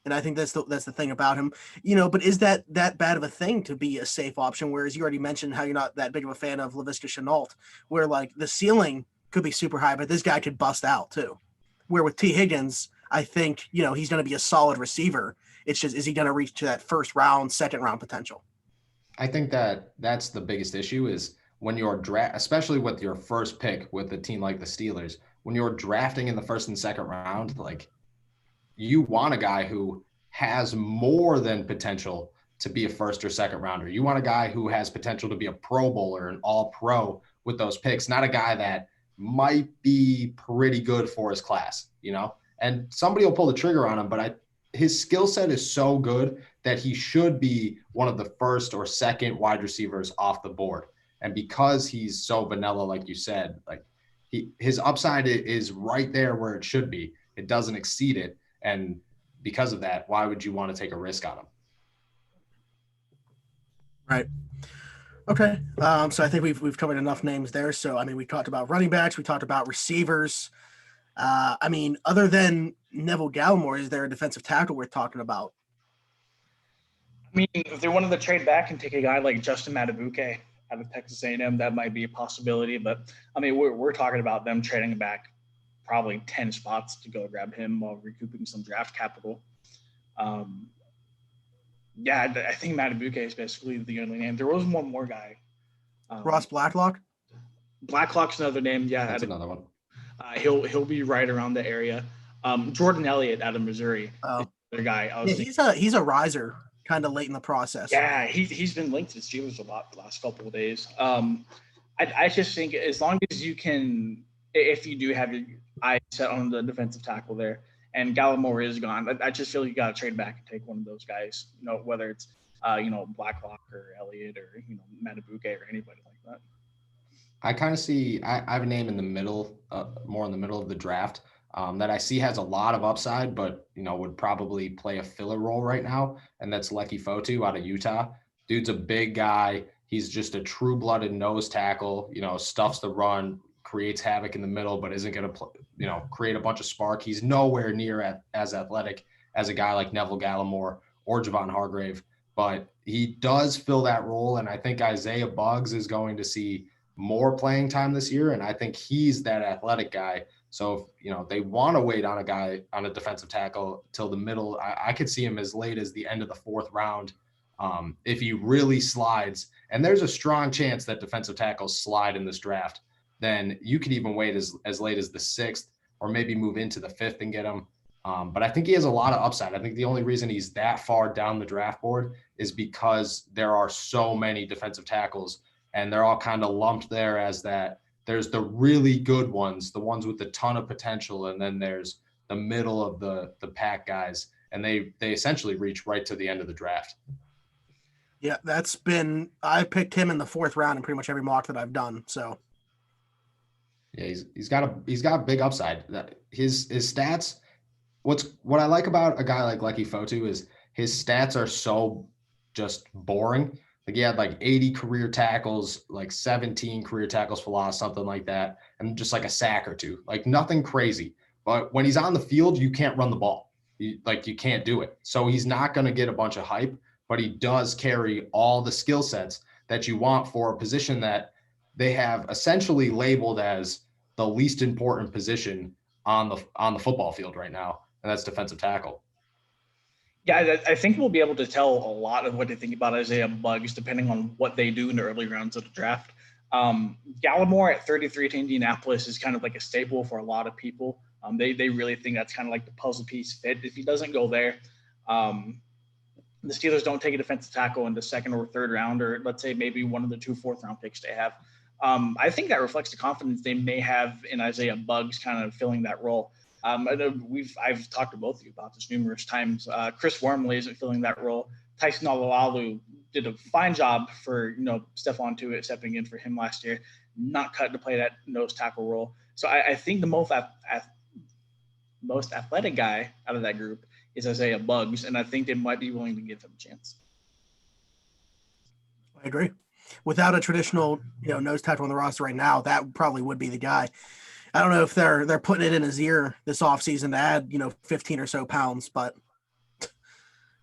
And I think that's the thing about him, but is that bad of a thing to be a safe option? Whereas you already mentioned how you're not that big of a fan of Laviska Shenault, where like the ceiling could be super high, but this guy could bust out too. Where with T. Higgins, I think, he's going to be a solid receiver. It's just, is he going to reach to that first round, second round potential? I think that's the biggest issue is when you're especially with your first pick with a team like the Steelers, when you're drafting in the first and second round, like you want a guy who has more than potential to be a first or second rounder. You want a guy who has potential to be a Pro Bowler, an all pro with those picks, not a guy that might be pretty good for his class, and somebody will pull the trigger on him, but his skill set is so good that he should be one of the first or second wide receivers off the board. And because he's so vanilla, like you said, like his upside is right there where it should be. It doesn't exceed it. And because of that, why would you want to take a risk on him? Right. Okay. So I think we've covered enough names there. So, I mean, we talked about running backs. We talked about receivers. Other than Neville Gallimore, is there a defensive tackle worth talking about? I mean, if they wanted to trade back and take a guy like Justin Madubuike out of Texas A&M, that might be a possibility. But, I mean, we're talking about them trading back probably 10 spots to go grab him while recouping some draft capital. I think Madubuike is basically the only name. There was one more guy. Ross Blacklock? Blacklock's another name. Yeah. That's another one. He'll be right around the area. Jordan Elliott out of Missouri. Oh. The guy. He's a riser kind of late in the process. Yeah, he's been linked to the Steelers a lot the last couple of days. I just think as long as you can, if you do have your eye set on the defensive tackle there, and Gallimore is gone. I just feel you got to trade back and take one of those guys, whether it's, Blacklock or Elliott or, Matabuke or anybody like that. I kind of see, I have a name in the middle, more in the middle of the draft that I see has a lot of upside, but, would probably play a filler role right now. And that's Leki Fotu out of Utah. Dude's a big guy. He's just a true-blooded nose tackle, stuffs the run, creates havoc in the middle, but isn't going to, create a bunch of spark. He's nowhere near as athletic as a guy like Neville Gallimore or Javon Hargrave, but he does fill that role. And I think Isaiah Buggs is going to see more playing time this year. And I think he's that athletic guy. So if, they want to wait on a guy on a defensive tackle till the middle, I could see him as late as the end of the 4th round. If he really slides, and there's a strong chance that defensive tackles slide in this draft, then you could even wait as late as the 6th or maybe move into the 5th and get him. But I think he has a lot of upside. I think the only reason he's that far down the draft board is because there are so many defensive tackles and they're all kind of lumped there as that. There's the really good ones, the ones with a ton of potential, and then there's the middle of the pack guys, and they essentially reach right to the end of the draft. Yeah, I picked him in the 4th round in pretty much every mock that I've done. So yeah, he's got a big upside. His stats. What I like about a guy like Leki Fotu is his stats are so just boring. Like he had like 80 career tackles, like 17 career tackles for loss, something like that, and just like a sack or two, like nothing crazy. But when he's on the field, you can't run the ball. You can't do it. So he's not going to get a bunch of hype, but he does carry all the skill sets that you want for a position that they have essentially labeled as the least important position on the football field right now, and that's defensive tackle. Yeah, I think we'll be able to tell a lot of what they think about Isaiah Buggs depending on what they do in the early rounds of the draft. Gallimore at 33 to Indianapolis is kind of like a staple for a lot of people. They really think that's kind of like the puzzle piece fit. If he doesn't go there, the Steelers don't take a defensive tackle in the 2nd or 3rd round, or let's say maybe one of the 2 4th-round picks they have. I think that reflects the confidence they may have in Isaiah Buggs kind of filling that role. I know I've talked to both of you about this numerous times. Chris Wormley isn't filling that role. Tyson Alualu did a fine job for Stephon Tuitt stepping in for him last year, not cut to play that nose tackle role. So I think the most athletic guy out of that group is Isaiah Buggs, and I think they might be willing to give him a chance. I agree. Without a traditional nose tackle on the roster right now, that probably would be the guy. I don't know if they're putting it in his ear this offseason to add 15 or so pounds, but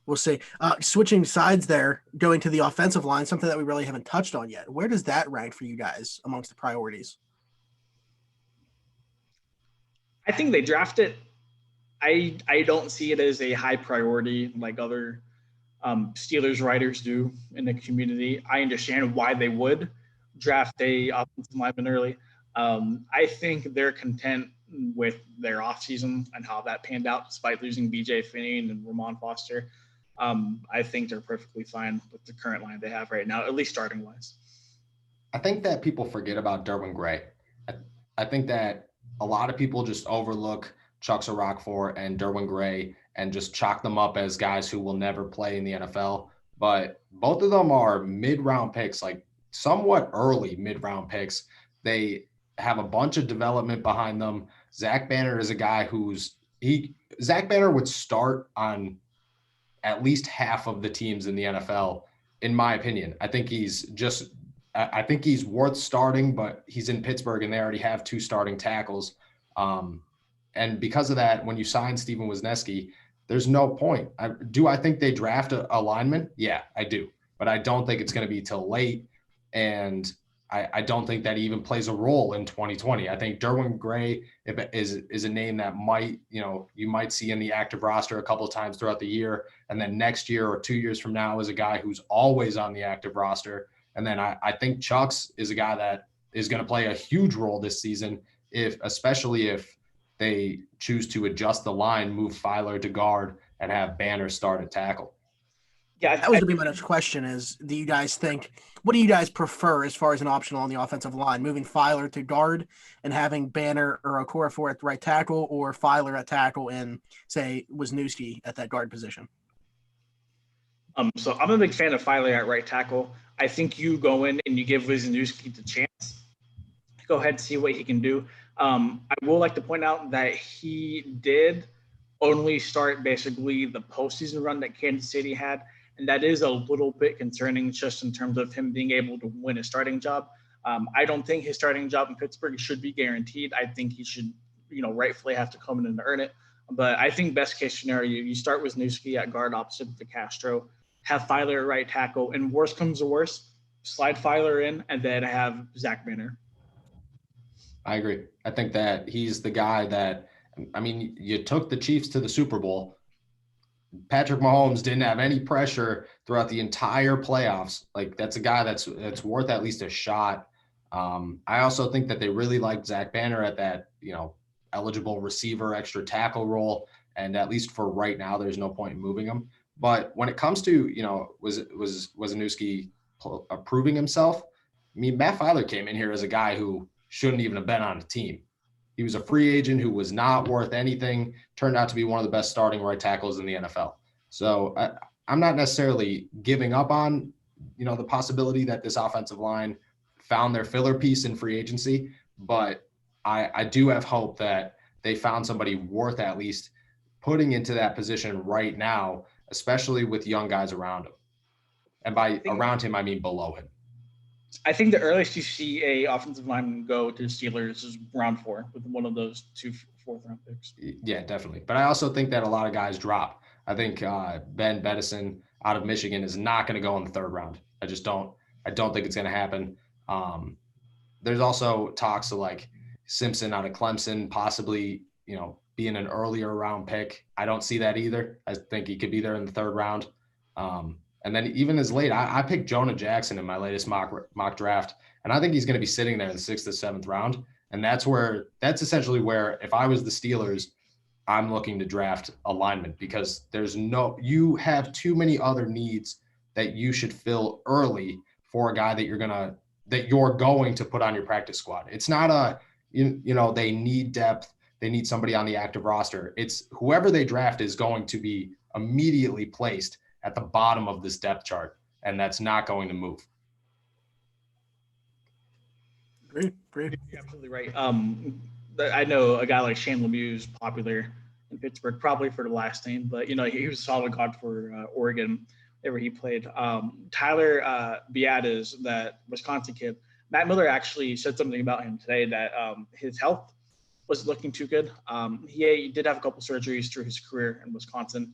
we'll see. Switching sides there, going to the offensive line, something that we really haven't touched on yet. Where does that rank for you guys amongst the priorities? I think they draft it. I don't see it as a high priority like other Steelers writers do in the community. I understand why they would draft a offensive lineman early. I think they're content with their offseason and how that panned out despite losing BJ Finney and Ramon Foster. I think they're perfectly fine with the current line they have right now, at least starting wise. I think that people forget about Derwin Gray. I think that a lot of people just overlook Chuck Rockford and Derwin Gray and just chalk them up as guys who will never play in the NFL. But both of them are mid-round picks, like somewhat early mid-round picks. They have a bunch of development behind them. Zach Banner is a guy Zach Banner would start on at least half of the teams in the NFL, in my opinion. I think he's worth starting, but he's in Pittsburgh and they already have 2 starting tackles. And because of that, when you sign Steven Wisniewski, there's no point. Do I think they draft a lineman? Yeah, I do. But I don't think it's going to be till late. And I don't think that he even plays a role in 2020. I think Derwin Gray is a name that might, you might see in the active roster a couple of times throughout the year. And then next year or 2 years from now is a guy who's always on the active roster. And then I think Chucks is a guy that is going to play a huge role this season, especially if they choose to adjust the line, move Filer to guard, and have Banner start at tackle. Yeah, That was going to be my next question is, what do you guys prefer as far as an optional on the offensive line? Moving Filer to guard and having Banner or Okorafor at right tackle, or Filer at tackle and, say, Wisniewski at that guard position? So I'm a big fan of Filer at right tackle. I think you go in and you give Wisniewski the chance. Go ahead and see what he can do. I will like to point out that he did only start basically the postseason run that Kansas City had, and that is a little bit concerning just in terms of him being able to win a starting job. I don't think his starting job in Pittsburgh should be guaranteed. I think he should, rightfully have to come in and earn it. But I think best case scenario, you start with Wisniewski at guard opposite the Castro, have Filer at right tackle, and worst comes to worst, slide Filer in, and then have Zach Banner. I agree. I think that he's the guy that, you took the Chiefs to the Super Bowl. Patrick Mahomes didn't have any pressure throughout the entire playoffs. Like, that's a guy that's worth at least a shot. I also think that they really liked Zach Banner at that, eligible receiver, extra tackle role. And at least for right now, there's no point in moving him. But when it comes to, Wisniewski proving himself, Matt Filer came in here as a guy who shouldn't even have been on a team. He was a free agent who was not worth anything, turned out to be one of the best starting right tackles in the NFL. So I'm not necessarily giving up on, the possibility that this offensive line found their filler piece in free agency, but I do have hope that they found somebody worth at least putting into that position right now, especially with young guys around him. And by around him, I mean below him. I think the earliest you see a offensive lineman go to the Steelers is round 4 with one of those 2 fourth-round picks. Yeah, definitely. But I also think that a lot of guys drop. I think Ben Bettison out of Michigan is not going to go in the 3rd round. I don't think it's going to happen. There's also talks of like Simpson out of Clemson, possibly, being an earlier round pick. I don't see that either. I think he could be there in the 3rd round. And then even as late, I picked Jonah Jackson in my latest mock draft, and I think he's going to be sitting there in the 6th to 7th round. And that's essentially where, if I was the Steelers, I'm looking to draft a lineman, because you have too many other needs that you should fill early for a guy that you're going to put on your practice squad. It's not they need depth. They need somebody on the active roster. It's whoever they draft is going to be immediately placed at the bottom of this depth chart, and that's not going to move. Great. You're absolutely right. I know a guy like Shane Lemieux is popular in Pittsburgh, probably for the last name, but he was a solid guard for Oregon whenever he played. Tyler Biadasz, that Wisconsin kid, Matt Miller actually said something about him today that his health wasn't looking too good. He did have a couple surgeries through his career in Wisconsin.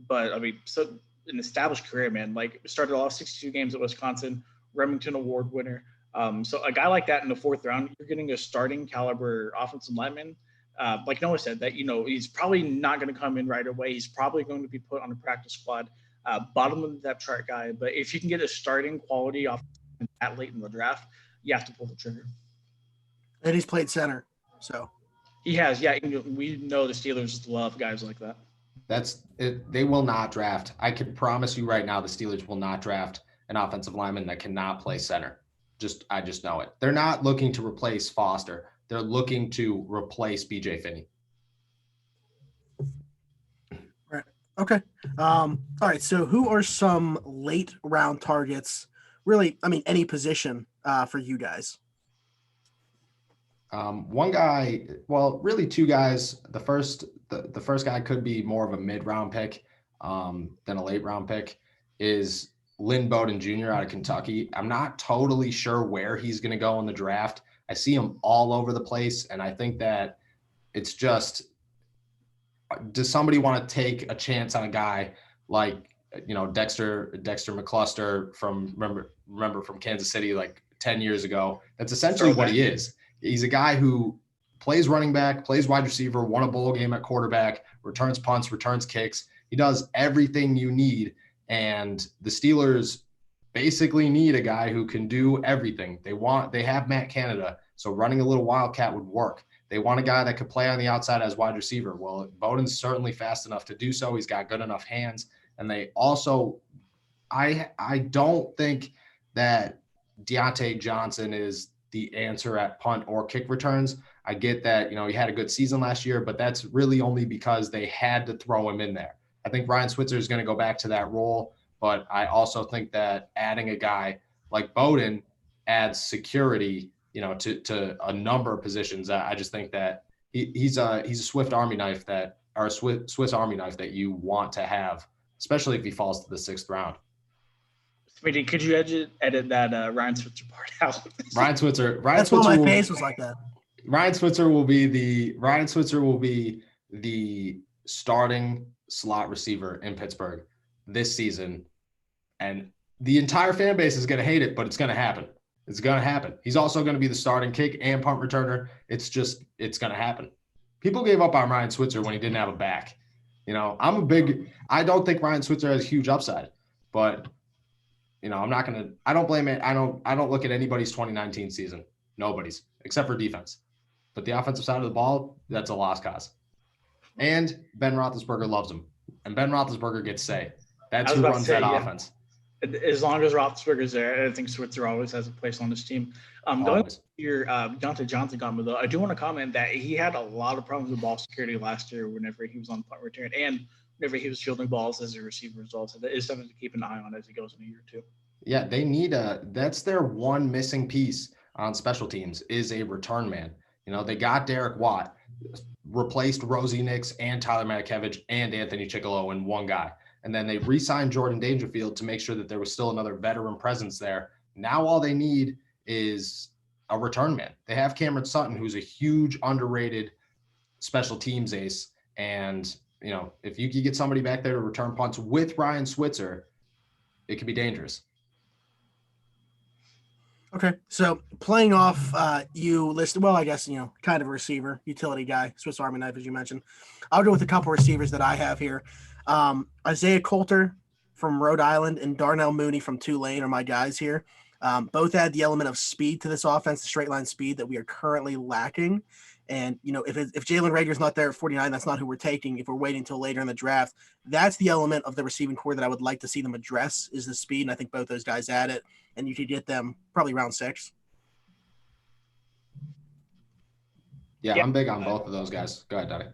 But so an established career, man, like started off 62 games at Wisconsin, Remington Award winner. So a guy like that in the 4th round, you're getting a starting caliber offensive lineman. Like Noah said, that, he's probably not going to come in right away. He's probably going to be put on a practice squad, bottom of the depth chart guy. But if you can get a starting quality off that late in the draft, you have to pull the trigger. And he's played center, so. He has, yeah. We know the Steelers love guys like that. That's it. They will not draft. I can promise you right now, the Steelers will not draft an offensive lineman that cannot play center. I just know it. They're not looking to replace Foster. They're looking to replace BJ Finney. Right. Okay. All right. So who are some late round targets? Really, any position for you guys? One guy, well, really 2 guys. The first guy could be more of a mid-round pick than a late-round pick, is Lynn Bowden Jr. out of Kentucky. I'm not totally sure where he's going to go in the draft. I see him all over the place, and I think that it's just, does somebody want to take a chance on a guy like, Dexter McCluster from remember from Kansas City like 10 years ago? That's essentially what he is. He's a guy who plays running back, plays wide receiver, won a bowl game at quarterback, returns punts, returns kicks. He does everything you need. And the Steelers basically need a guy who can do everything. They have Matt Canada, so running a little wildcat would work. They want a guy that could play on the outside as wide receiver. Well, Bowden's certainly fast enough to do so. He's got good enough hands. And they also, I don't think that Deontay Johnson is the answer at punt or kick returns. I get that, he had a good season last year, but that's really only because they had to throw him in there. I think Ryan Switzer is going to go back to that role, but I also think that adding a guy like Bowden adds security, to a number of positions. I just think that he's a Swiss Army knife that you want to have, especially if he falls to the 6th round. Sweetie, could you edit that Ryan Switzer part out? Ryan Switzer. That's why my face was like that. Ryan Switzer will be the starting slot receiver in Pittsburgh this season, and the entire fan base is going to hate it, but it's going to happen. It's going to happen. He's also going to be the starting kick and punt returner. It's going to happen. People gave up on Ryan Switzer when he didn't have a back. I don't think Ryan Switzer has a huge upside, but I don't blame it. I don't look at anybody's 2019 season. Nobody's, except for defense. But the offensive side of the ball, that's a lost cause. And Ben Roethlisberger loves him. And Ben Roethlisberger gets say. That's who runs that offense. As long as Roethlisberger's there, I think Switzer always has a place on his team. Going to your Deontay Johnson comment, though, I do want to comment that he had a lot of problems with ball security last year whenever he was on punt return and whenever he was fielding balls as a receiver as well. So that is something to keep an eye on as he goes in a year or two. Yeah, they need that's their one missing piece on special teams is a return man. They got Derek Watt, replaced Rosie Nix and Tyler Matakevich and Anthony Chickillo in one guy. And then they re-signed Jordan Dangerfield to make sure that there was still another veteran presence there. Now all they need is a return man. They have Cameron Sutton, who's a huge underrated special teams ace. And, if you could get somebody back there to return punts with Ryan Switzer, it could be dangerous. Okay, so playing off, you listed, well, I guess, kind of a receiver, utility guy, Swiss Army knife, as you mentioned. I'll go with a couple receivers that I have here. Isaiah Coulter from Rhode Island and Darnell Mooney from Tulane are my guys here. Both add the element of speed to this offense, the straight line speed that we are currently lacking. And, if Jalen Reagor's not there at 49, that's not who we're taking. If we're waiting until later in the draft, that's the element of the receiving core that I would like to see them address is the speed. And I think both those guys add it. And you could get them probably round 6. Yeah, I'm big on both of those guys. Go ahead, Donnie.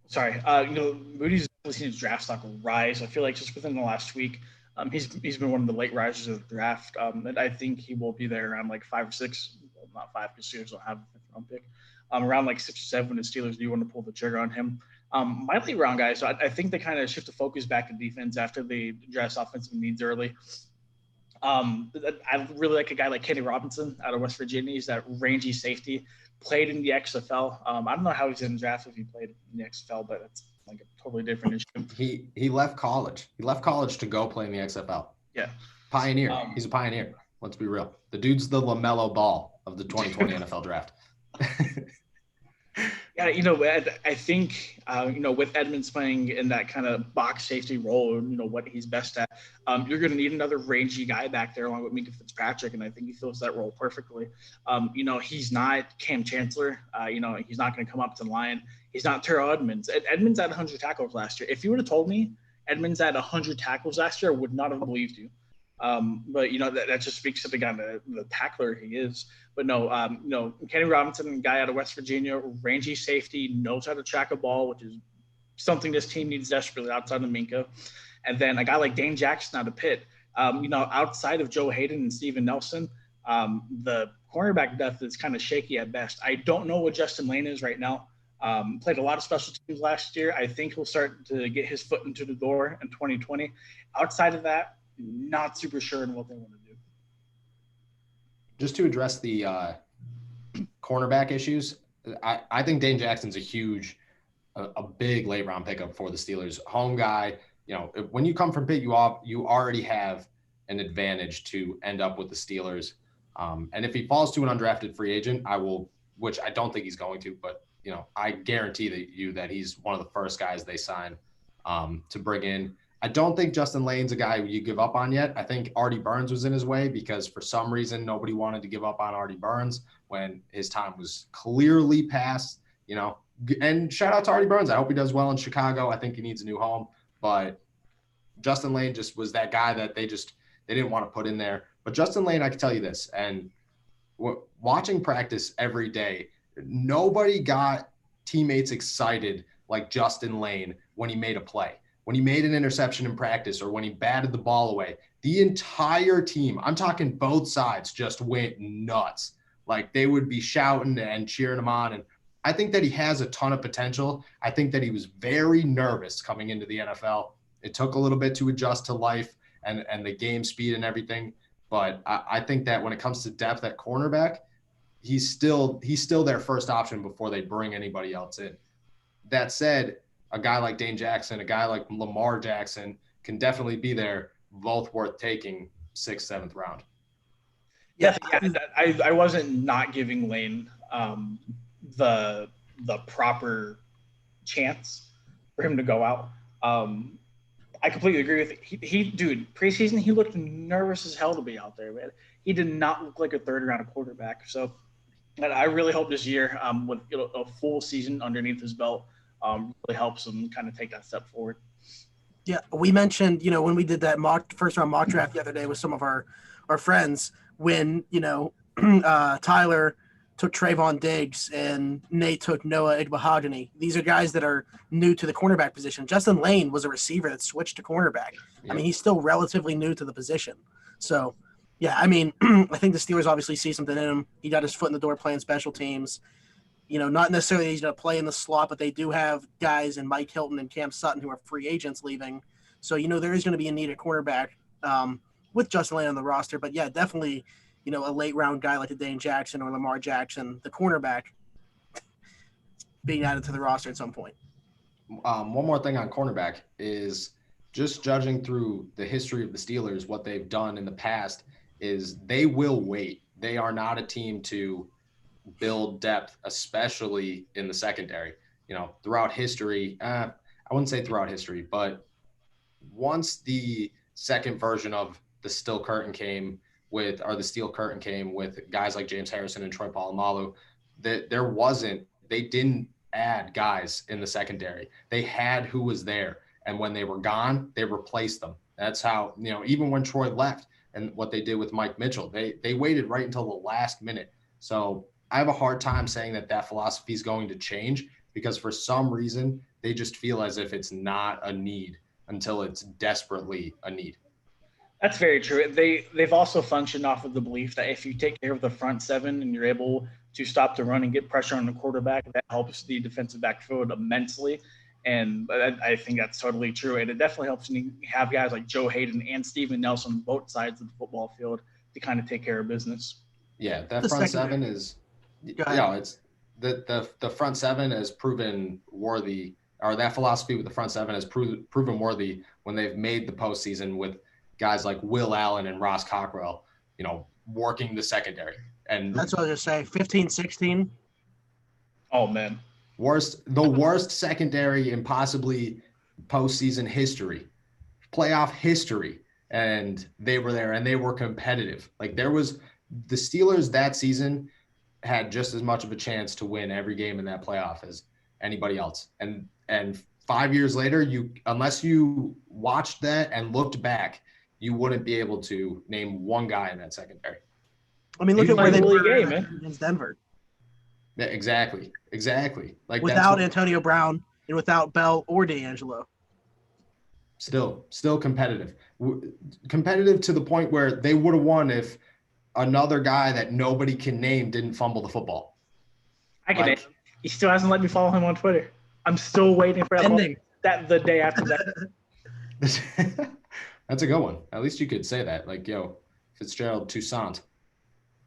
Sorry. Moody's seen his draft stock rise. I feel like just within the last week, he's been one of the late risers of the draft. And I think he will be there around like 5 or 6. Well, not 5 because Steelers don't have a 5th round pick. Around like 6 or 7 when the Steelers do want to pull the trigger on him. My late round guys, so I think they kind of shift the focus back to defense after they address offensive needs early. I really like a guy like Kenny Robinson out of West Virginia. He's that rangy safety, played in the XFL. I don't know how he's in the draft if he played in the XFL, but it's like a totally different issue. He left college. He left college to go play in the XFL. Yeah. Pioneer. He's a pioneer. Let's be real. The dude's the LaMelo Ball of the 2020 NFL draft. Yeah, I think, with Edmonds playing in that kind of box safety role, what he's best at, you're going to need another rangy guy back there along with Minkah Fitzpatrick, and I think he fills that role perfectly. He's not Cam Chancellor. He's not going to come up to the line. He's not Terrell Edmonds. Edmonds had 100 tackles last year. If you would have told me Edmonds had 100 tackles last year, I would not have believed you. But that just speaks to the guy, the tackler he is. But no, Kenny Robinson, a guy out of West Virginia, rangy safety, knows how to track a ball, which is something this team needs desperately outside of Minkah. And then a guy like Dane Jackson out of Pitt, outside of Joe Hayden and Steven Nelson, the cornerback depth is kind of shaky at best. I don't know what Justin Lane is right now. Played a lot of special teams last year. I think he'll start to get his foot into the door in 2020. Outside of that, not super sure in what they want to do. Just to address the cornerback issues, I think Dane Jackson's a big late round pickup for the Steelers. Home guy, when you come from Pitt, you already have an advantage to end up with the Steelers. And if he falls to an undrafted free agent, which I don't think he's going to, but I guarantee that he's one of the first guys they sign to bring in. I don't think Justin Lane's a guy you give up on yet. I think Artie Burns was in his way because for some reason nobody wanted to give up on Artie Burns when his time was clearly past, And shout out to Artie Burns. I hope he does well in Chicago. I think he needs a new home. But Justin Lane just was that guy that they didn't want to put in there. But Justin Lane, I can tell you this, and watching practice every day, nobody got teammates excited like Justin Lane when he made a play, when he made an interception in practice, or when he batted the ball away. The entire team, I'm talking both sides, just went nuts. Like they would be shouting and cheering him on. And I think that he has a ton of potential. I think that he was very nervous coming into the NFL. It took a little bit to adjust to life and the game speed and everything. But I think that when it comes to depth at cornerback, he's still their first option before they bring anybody else in. That said, a guy like Dane Jackson, a guy like Lamar Jackson can definitely be there, both worth taking 6th, 7th round. Yeah, I wasn't not giving Lane the proper chance for him to go out. I completely agree with it. He dude, preseason he looked nervous as hell to be out there, man. He did not look like a 3rd-round quarterback. So I really hope this year, with a full season underneath his belt, really helps him kind of take that step forward. Yeah, we mentioned, when we did that first-round mock draft the other day with some of our friends, when, Tyler took Trayvon Diggs and Nate took Noah Igbahogany. These are guys that are new to the cornerback position. Justin Lane was a receiver that switched to cornerback. Yep. I mean, he's still relatively new to the position. So, yeah, I mean, I think the Steelers obviously see something in him. He got his foot in the door playing special teams. Not necessarily he's going to play in the slot, but they do have guys in Mike Hilton and Cam Sutton who are free agents leaving. So, there is going to be a need at cornerback with Justin Lane on the roster. But, yeah, definitely – a late round guy like a Dane Jackson or Lamar Jackson, the cornerback, being added to the roster at some point. One more thing on cornerback is just judging through the history of the Steelers, what they've done in the past is they will wait. They are not a team to build depth, especially in the secondary. Throughout history, I wouldn't say throughout history, but once the second version of the Steel Curtain came with guys like James Harrison and Troy Polamalu, that they didn't add guys in the secondary. They had who was there. And when they were gone, they replaced them. That's how, even when Troy left and what they did with Mike Mitchell, they waited right until the last minute. So I have a hard time saying that philosophy is going to change because for some reason, they just feel as if it's not a need until it's desperately a need. That's very true. They've also functioned off of the belief that if you take care of the front seven and you're able to stop the run and get pressure on the quarterback, that helps the defensive backfield immensely. And I think that's totally true. And it definitely helps when you have guys like Joe Hayden and Steven Nelson on both sides of the football field to kind of take care of business. Yeah, that front seven is it's the front seven has proven worthy, or that philosophy with the front seven has proven worthy when they've made the postseason with guys like Will Allen and Ross Cockrell, working the secondary. And that's what I was going to say, 15, 16. Oh, man. The worst secondary in possibly postseason history, playoff history. And they were there and they were competitive. Like the Steelers that season had just as much of a chance to win every game in that playoff as anybody else. And 5 years later, unless you watched that and looked back, you wouldn't be able to name one guy in that secondary. I mean, look at where they were against Denver. Yeah, exactly. Like without Antonio Brown and without Bell or D'Angelo. Still competitive. Competitive to the point where they would have won if another guy that nobody can name didn't fumble the football. I can name him. He still hasn't let me follow him on Twitter. I'm still waiting for that the day after that. That's a good one. At least you could say that. Like, Fitzgerald Toussaint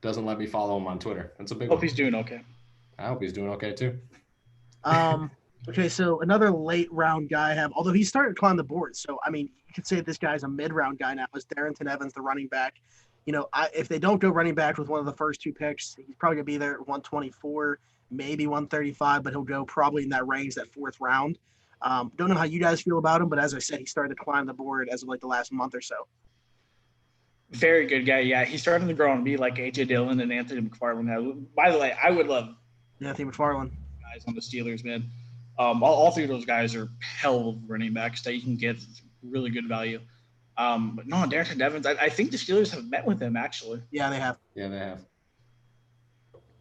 doesn't let me follow him on Twitter. That's a big one. Hope he's doing okay. I hope he's doing okay too. Okay, so another late round guy I have, although he started to climb the board. So, I mean, you could say this guy's a mid-round guy now, is Darrington Evans, the running back. If they don't go running back with one of the first two picks, he's probably going to be there at 124, maybe 135, but he'll go probably in that range, that 4th round. Don't know how you guys feel about him, but as I said, he started to climb the board as of the last month or so. Very good guy. Yeah, he's starting to grow on me like A.J. Dillon and Anthony McFarland. By the way, I would love Anthony McFarland guys on the Steelers, man. All three of those guys are hell of running backs that you can get really good value. But no, Darrington Evans, I think the Steelers have met with him actually. Yeah, they have. Yeah, they have.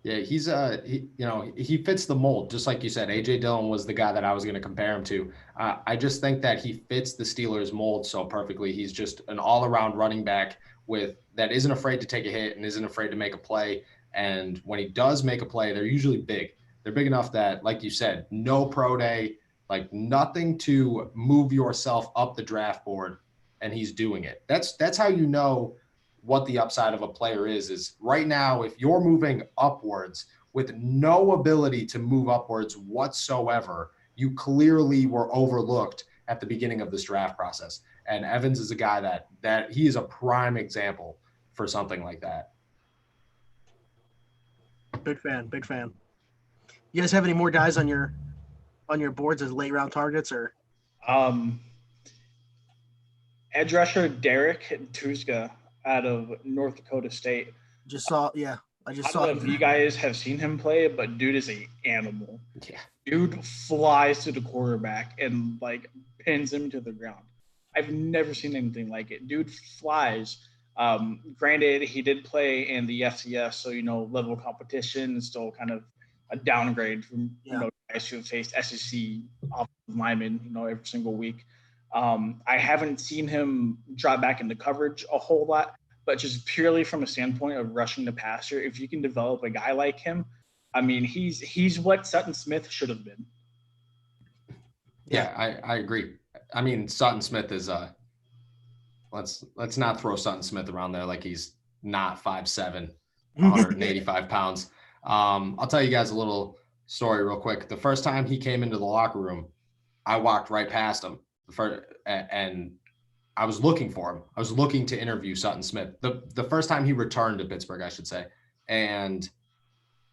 Yeah, he fits the mold, just like you said. AJ Dillon was the guy that I was going to compare him to. I just think that he fits the Steelers mold so perfectly. He's just an all-around running back that isn't afraid to take a hit and isn't afraid to make a play. And when he does make a play, they're usually big. They're big enough that, like you said, no pro day, like nothing to move yourself up the draft board, and he's doing it. That's how you know what the upside of a player is right now. If you're moving upwards with no ability to move upwards whatsoever, you clearly were overlooked at the beginning of this draft process. And Evans is a guy that he is a prime example for something like that. Big fan. You guys have any more guys on your boards as late round targets, or? Edge rusher Derek Tuska out of North Dakota State. I just saw. I don't know if you guys have seen him play, but dude is an animal. Yeah. Dude flies to the quarterback and like pins him to the ground. I've never seen anything like it. Dude flies. Granted, he did play in the FCS, so level of competition is still kind of a downgrade from guys who have faced SEC offensive linemen, every single week. I haven't seen him drop back into coverage a whole lot, but just purely from a standpoint of rushing the passer, if you can develop a guy like him, I mean, he's what Sutton Smith should have been. Yeah, I agree. I mean, Sutton Smith is let's not throw Sutton Smith around there like he's not 5'7", 185 pounds. I'll tell you guys a little story real quick. The first time he came into the locker room, I walked right past him. And I was looking for him. I was looking to interview Sutton Smith. The first time he returned to Pittsburgh, I should say. And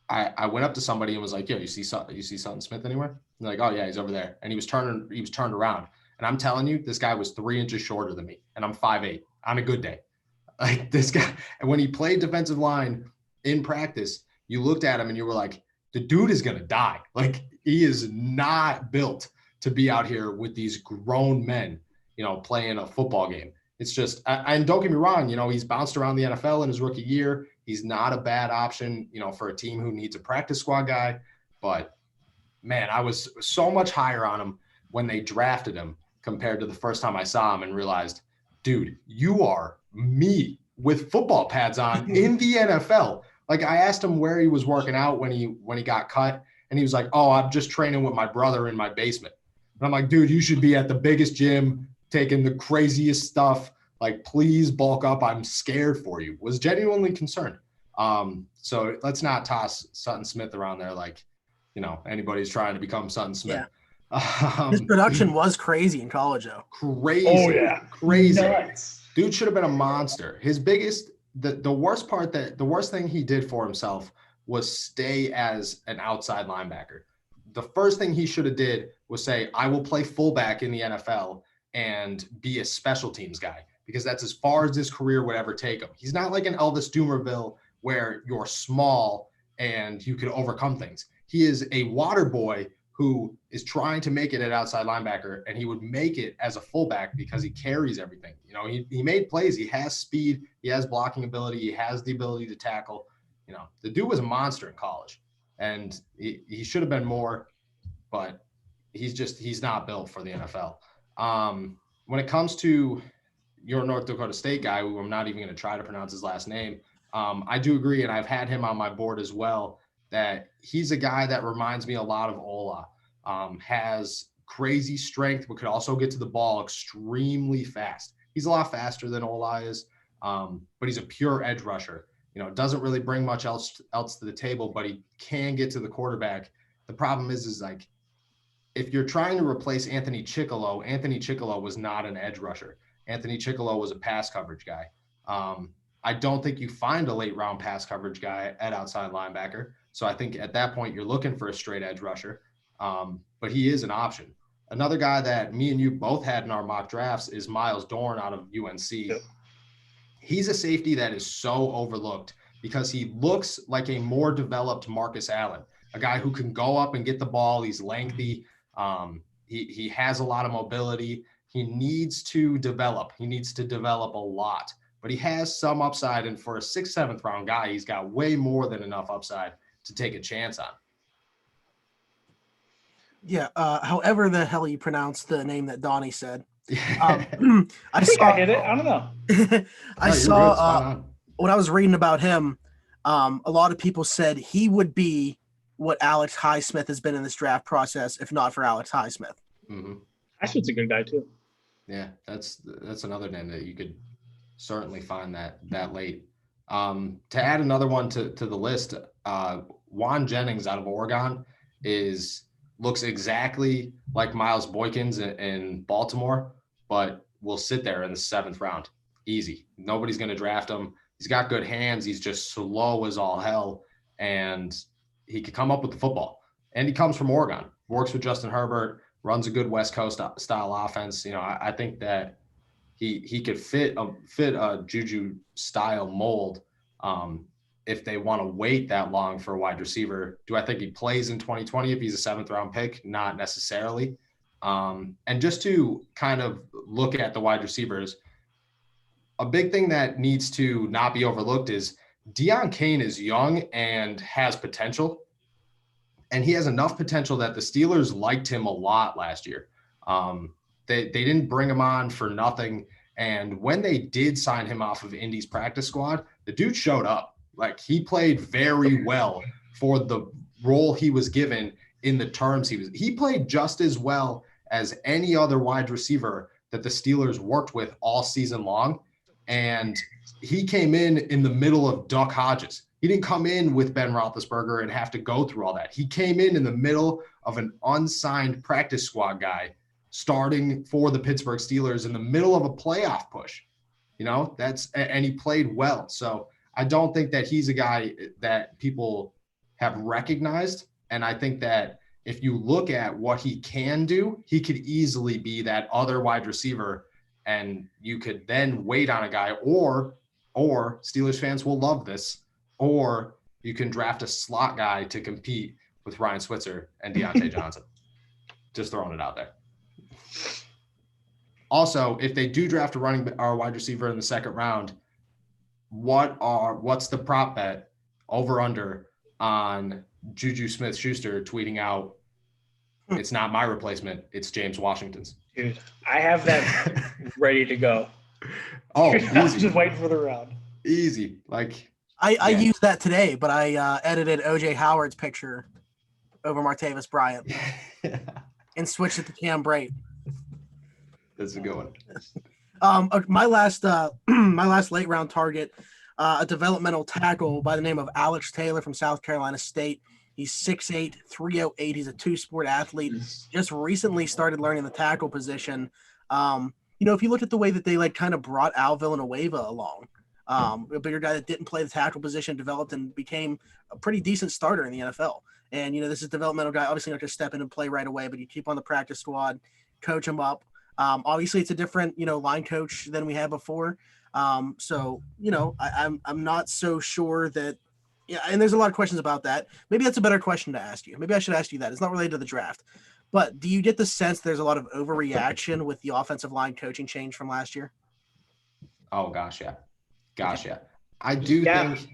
I went up to somebody and was like, "Yo, you see Sutton Smith anywhere?" And they're like, "Oh yeah, he's over there." And he was turned around. And I'm telling you, this guy was 3 inches shorter than me, and I'm 5'8" on a good day. Like this guy. And when he played defensive line in practice, you looked at him and you were like, the dude is gonna die. Like he is not built to be out here with these grown men, playing a football game. It's just, and don't get me wrong, he's bounced around the NFL in his rookie year. He's not a bad option, for a team who needs a practice squad guy. But man, I was so much higher on him when they drafted him compared to the first time I saw him and realized, dude, you are me with football pads on in the NFL. Like I asked him where he was working out when he got cut, and he was like, "Oh, I'm just training with my brother in my basement." And I'm like, dude, you should be at the biggest gym, taking the craziest stuff. Like, please bulk up. I'm scared for you. Was genuinely concerned. So let's not toss Sutton Smith around there like, anybody's trying to become Sutton Smith. Yeah. His production was crazy in college, though. Crazy. Oh, yeah. Crazy. Nuts. Dude should have been a monster. His biggest – the worst thing he did for himself was stay as an outside linebacker. The first thing he should have did was say, I will play fullback in the NFL and be a special teams guy, because that's as far as his career would ever take him. He's not like an Elvis Dumervil where you're small and you can overcome things. He is a water boy who is trying to make it at outside linebacker, and he would make it as a fullback because he carries everything. He made plays. He has speed. He has blocking ability. He has the ability to tackle. The dude was a monster in college. And he should have been more, but he's not built for the NFL. When it comes to your North Dakota State guy, who I'm not even going to try to pronounce his last name, I do agree, and I've had him on my board as well, that he's a guy that reminds me a lot of Ola. Has crazy strength, but could also get to the ball extremely fast. He's a lot faster than Ola is, but he's a pure edge rusher. Doesn't really bring much else to the table, but he can get to the quarterback. The problem is like, if you're trying to replace Anthony Chickillo was not an edge rusher. Anthony Chickillo was a pass coverage guy. I don't think you find a late round pass coverage guy at outside linebacker. So I think at that point you're looking for a straight edge rusher. But he is an option. Another guy that me and you both had in our mock drafts is Miles Dorn out of UNC. Yep. He's a safety that is so overlooked because he looks like a more developed Marcus Allen, a guy who can go up and get the ball. He's lengthy. He has a lot of mobility. He needs to develop. He needs to develop a lot, but he has some upside. And for a 6th, 7th round guy, he's got way more than enough upside to take a chance on. Yeah. However the hell you pronounce the name that Donnie said. I think I hit it. I don't know. I saw when I was reading about him, a lot of people said he would be what Alex Highsmith has been in this draft process, if not for Alex Highsmith. Mm-hmm. Highsmith's a good guy too. Yeah, that's another name that you could certainly find that late. To add another one to the list, Juan Jennings out of Oregon looks exactly like Miles Boykins in Baltimore, but will sit there in the 7th round. Easy. Nobody's going to draft him. He's got good hands. He's just slow as all hell, and he could come up with the football. And he comes from Oregon, works with Justin Herbert, runs a good West Coast style offense. You know, I think that he could fit a Juju style mold if they want to wait that long for a wide receiver. Do I think he plays in 2020 if he's a 7th round pick? Not necessarily. And just to kind of look at the wide receivers, a big thing that needs to not be overlooked is Deon Cain is young and has potential. And he has enough potential that the Steelers liked him a lot last year. They didn't bring him on for nothing. And when they did sign him off of Indy's practice squad, the dude showed up. Like, he played very well for the role he was given in the terms he played just as well as any other wide receiver that the Steelers worked with all season long. And he came in the middle of Duck Hodges. He didn't come in with Ben Roethlisberger and have to go through all that. He came in the middle of an unsigned practice squad guy starting for the Pittsburgh Steelers in the middle of a playoff push. You know, and he played well. So I don't think that he's a guy that people have recognized. And I think that if you look at what he can do, he could easily be that other wide receiver, and you could then wait on a guy, or Steelers fans will love this, or you can draft a slot guy to compete with Ryan Switzer and Deontay Johnson. Just throwing it out there. Also, if they do draft a wide receiver in the 2nd round, what's the prop bet over under on Juju Smith-Schuster tweeting out, "It's not my replacement, it's James Washington's"? Dude, I have that ready to go. Oh, I was just waiting for the round. Easy. Like, I used that today, but I edited OJ Howard's picture over Martavis Bryant and switched it to Cam Brate. That's a good one. My last late round target, a developmental tackle by the name of Alex Taylor from South Carolina State. He's 6'8", 308. He's a 2-sport athlete. Just recently started learning the tackle position. If you look at the way that they kind of brought Al Villanueva along, a bigger guy that didn't play the tackle position, developed and became a pretty decent starter in the NFL. And, this is a developmental guy, obviously not just step in and play right away, but you keep on the practice squad, coach him up. Obviously it's a different, line coach than we had before. I'm not so sure that, and there's a lot of questions about that. Maybe that's a better question to ask you. Maybe I should ask you that. It's not related to the draft, but do you get the sense there's a lot of overreaction with the offensive line coaching change from last year? Oh gosh. Yeah. I do think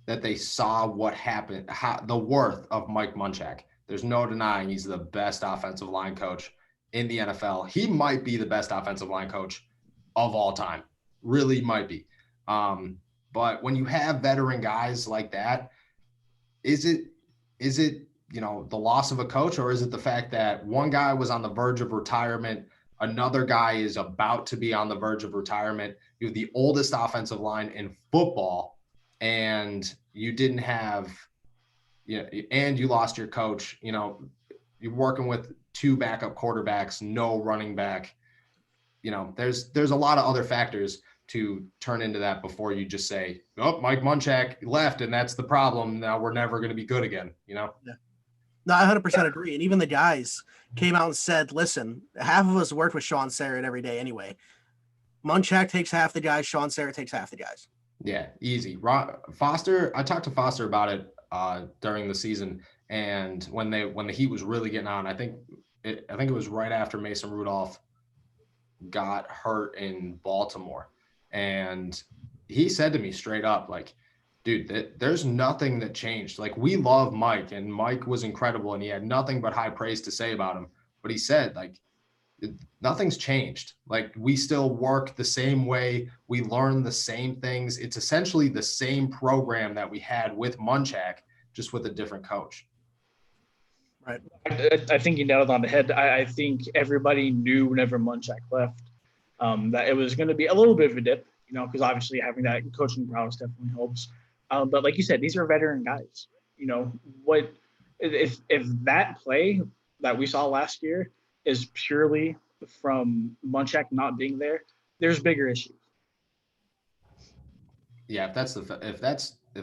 that they saw what happened, the worth of Mike Munchak. There's no denying he's the best offensive line coach in the NFL. He might be the best offensive line coach of all time. Really might be. But when you have veteran guys like that, is it the loss of a coach, or is it the fact that one guy was on the verge of retirement, another guy is about to be on the verge of retirement? You have the oldest offensive line in football, and you didn't have, and you lost your coach. You're working with 2 backup quarterbacks, no running back. There's a lot of other factors to turn into that before you just say, "Oh, Mike Munchak left, and that's the problem. Now we're never going to be good again." Yeah. No, I 100% agree. And even the guys came out and said, "Listen, half of us worked with Sean Sarrett every day anyway. Munchak takes half the guys. Sean Sarrett takes half the guys." Yeah, easy. Foster, I talked to Foster about it during the season, and when the heat was really getting on, I think it was right after Mason Rudolph got hurt in Baltimore. And he said to me straight up, like, dude, there's nothing that changed. Like, we love Mike, and Mike was incredible, and he had nothing but high praise to say about him. But he said, like, nothing's changed. Like, we still work the same way. We learn the same things. It's essentially the same program that we had with Munchak, just with a different coach. Right. I think you nailed it on the head. I think everybody knew whenever Munchak left that it was going to be a little bit of a dip, because obviously having that coaching prowess definitely helps. But like you said, these are veteran guys. What if that play that we saw last year is purely from Munchak not being there, there's bigger issues. Yeah, if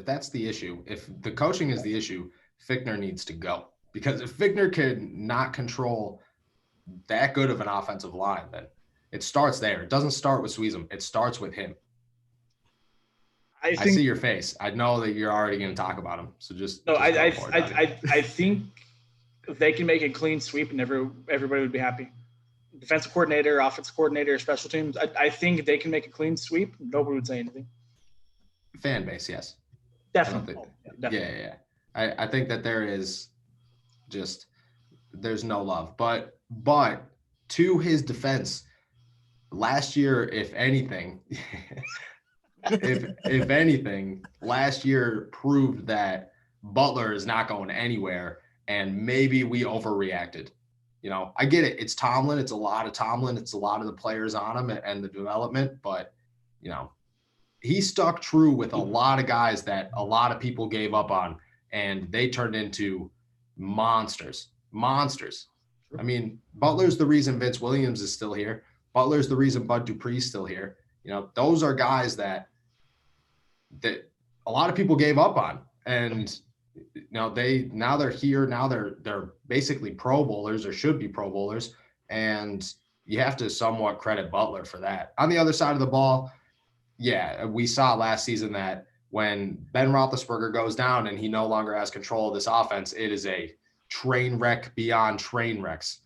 that's the issue, if the coaching is the issue, Fichtner needs to go. Because if Fichtner could not control that good of an offensive line, then it starts there. It doesn't start with Sweezum. It starts with him. I see your face. I know that you're already going to talk about him. So I think if they can make a clean sweep and everybody would be happy. Defensive coordinator, offensive coordinator, special teams. I think if they can make a clean sweep, nobody would say anything. Fan base, yes. Definitely. Yeah. I think that there is just there's no love. But to his defense, last year, if anything, if anything, last year proved that Butler is not going anywhere, and maybe we overreacted. I get it. It's Tomlin. It's a lot of Tomlin. It's a lot of the players on him and the development. But, he stuck true with a lot of guys that a lot of people gave up on, and they turned into monsters. I mean, Butler's the reason Vince Williams is still here. Butler's the reason Bud Dupree's still here. Those are guys that a lot of people gave up on, and now they're here. Now they're basically Pro Bowlers, or should be Pro Bowlers, and you have to somewhat credit Butler for that. On the other side of the ball, yeah, we saw last season that when Ben Roethlisberger goes down and he no longer has control of this offense, it is a train wreck beyond train wrecks.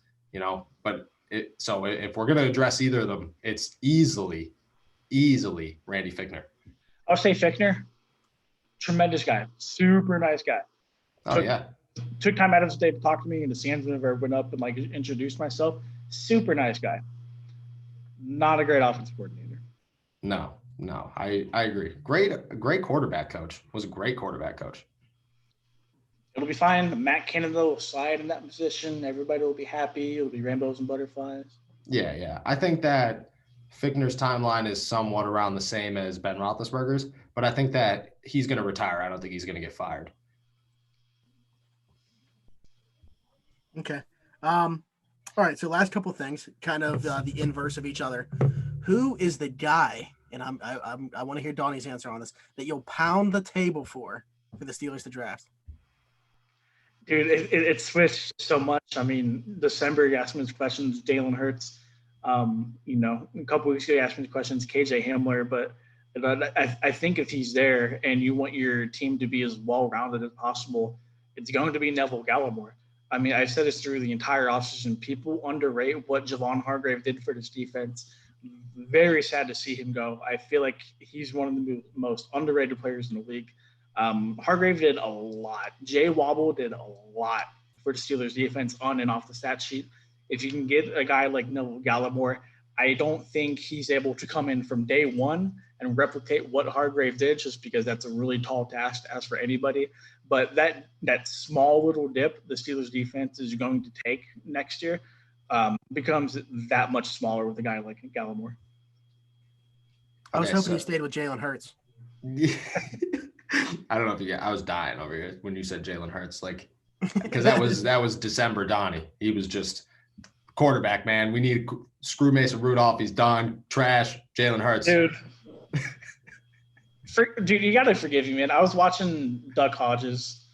But so if we're going to address either of them, it's easily Randy Fichtner. I'll say Fichtner, tremendous guy, super nice guy. Took time out of his day to talk to me in the stands whenever I went up and introduced myself. Super nice guy. Not a great offensive coordinator. No, I agree. Great quarterback coach. Was a great quarterback coach. It'll be fine. Matt Canada will slide in that position. Everybody will be happy. It'll be rainbows and butterflies. Yeah. I think that Fichtner's timeline is somewhat around the same as Ben Roethlisberger's, but I think that he's going to retire. I don't think he's going to get fired. Okay. All right. So last couple things, kind of the inverse of each other. Who is the guy? And I want to hear Donnie's answer on this, that you'll pound the table for the Steelers to draft. Dude, it switched so much. I mean, December, you asked me these questions, Jalen Hurts. A couple weeks ago, you asked me the questions, KJ Hamler. But I think if he's there and you want your team to be as well-rounded as possible, it's going to be Neville Gallimore. I mean, I've said this through the entire offseason. People underrate what Javon Hargrave did for this defense. Very sad to see him go. I feel like he's one of the most underrated players in the league. Hargrave did a lot. Jay Wobble did a lot for the Steelers defense on and off the stat sheet. If you can get a guy like Neville Gallimore, I don't think he's able to come in from day one and replicate what Hargrave did, just because that's a really tall task to ask for anybody. But that small little dip the Steelers defense is going to take next year becomes that much smaller with a guy like Gallimore. I was hoping you stayed with Jalen Hurts. I don't know if I was dying over here when you said Jalen Hurts, because that was December Donnie. He was just quarterback, man. We need screw Mason Rudolph. He's done. Trash. Jalen Hurts. Dude, you got to forgive me, man. I was watching Duck Hodges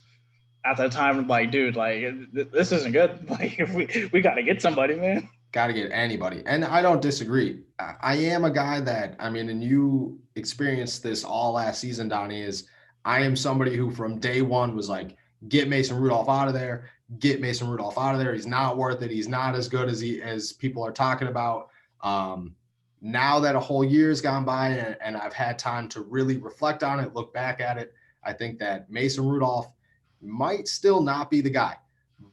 at that time. I'm like, dude, this isn't good. We got to get somebody, man. Got to get anybody. And I don't disagree. I am a guy that, and you experienced this all last season, Donnie, is I am somebody who from day one was like, get Mason Rudolph out of there. Get Mason Rudolph out of there. He's not worth it. He's not as good as people are talking about. Now that a whole year has gone by and I've had time to really reflect on it, look back at it, I think that Mason Rudolph might still not be the guy.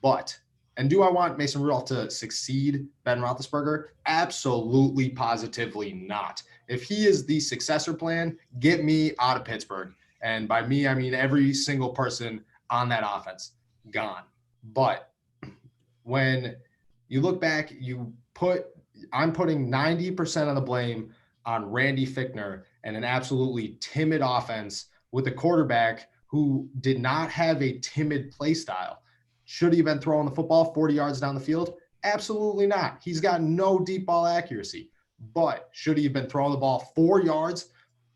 But, and do I want Mason Rudolph to succeed Ben Roethlisberger? Absolutely, positively not. If he is the successor plan, get me out of Pittsburgh. And by me, I mean every single person on that offense gone. But when you look back, I'm putting 90% of the blame on Randy Fichtner and an absolutely timid offense with a quarterback who did not have a timid play style. Should he have been throwing the football 40 yards down the field? Absolutely not. He's got no deep ball accuracy. But should he have been throwing the ball 4 yards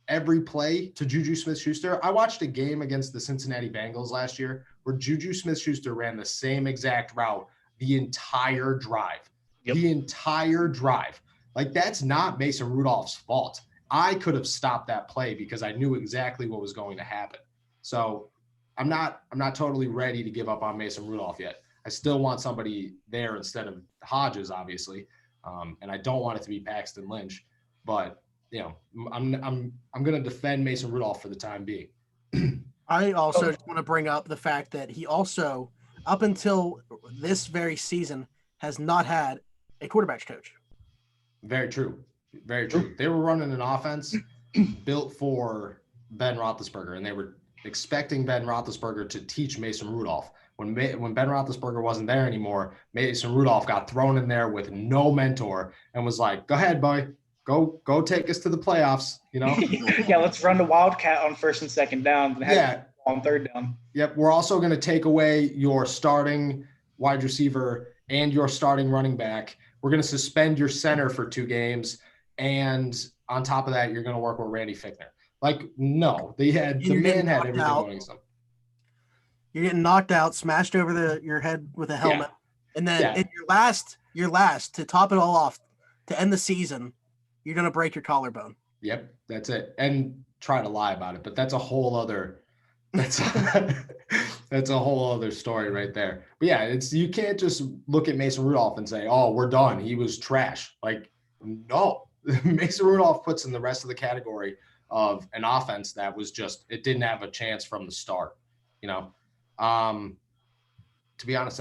every play to Juju Smith-Schuster? I watched a game against the Cincinnati Bengals last year where Juju Smith-Schuster ran the same exact route the entire drive. Yep. The entire drive. Like, that's not Mason Rudolph's fault. I could have stopped that play because I knew exactly what was going to happen. So I'm not totally ready to give up on Mason Rudolph yet. I still want somebody there instead of Hodges, obviously. And I don't want it to be Paxton Lynch, but you know, I'm going to defend Mason Rudolph for the time being. I also just want to bring up the fact that he also, up until this very season, has not had a quarterback's coach. Very true. Very true. They were running an offense built for Ben Roethlisberger, and they were expecting Ben Roethlisberger to teach Mason Rudolph. When Ben Roethlisberger wasn't there anymore, Mason Rudolph got thrown in there with no mentor and was like, "Go ahead, boy. Go take us to the playoffs." You know? Yeah, let's run the Wildcat on first and second down. And on third down. Yep. We're also going to take away your starting wide receiver and your starting running back. We're going to suspend your center for 2 games. And on top of that, you're going to work with Randy Fichtner. Like, no, the man had everything going. You're getting knocked out, smashed over your head with a helmet. Yeah. And then in your last, to top it all off, to end the season, you're going to break your collarbone. Yep. That's it. And try to lie about it, but that's a whole other, that's a whole other story right there. But yeah, you can't just look at Mason Rudolph and say, "Oh, we're done. He was trash." Like, no, Mason Rudolph puts in the rest of the category of an offense that was it didn't have a chance from the start, you know? To be honest,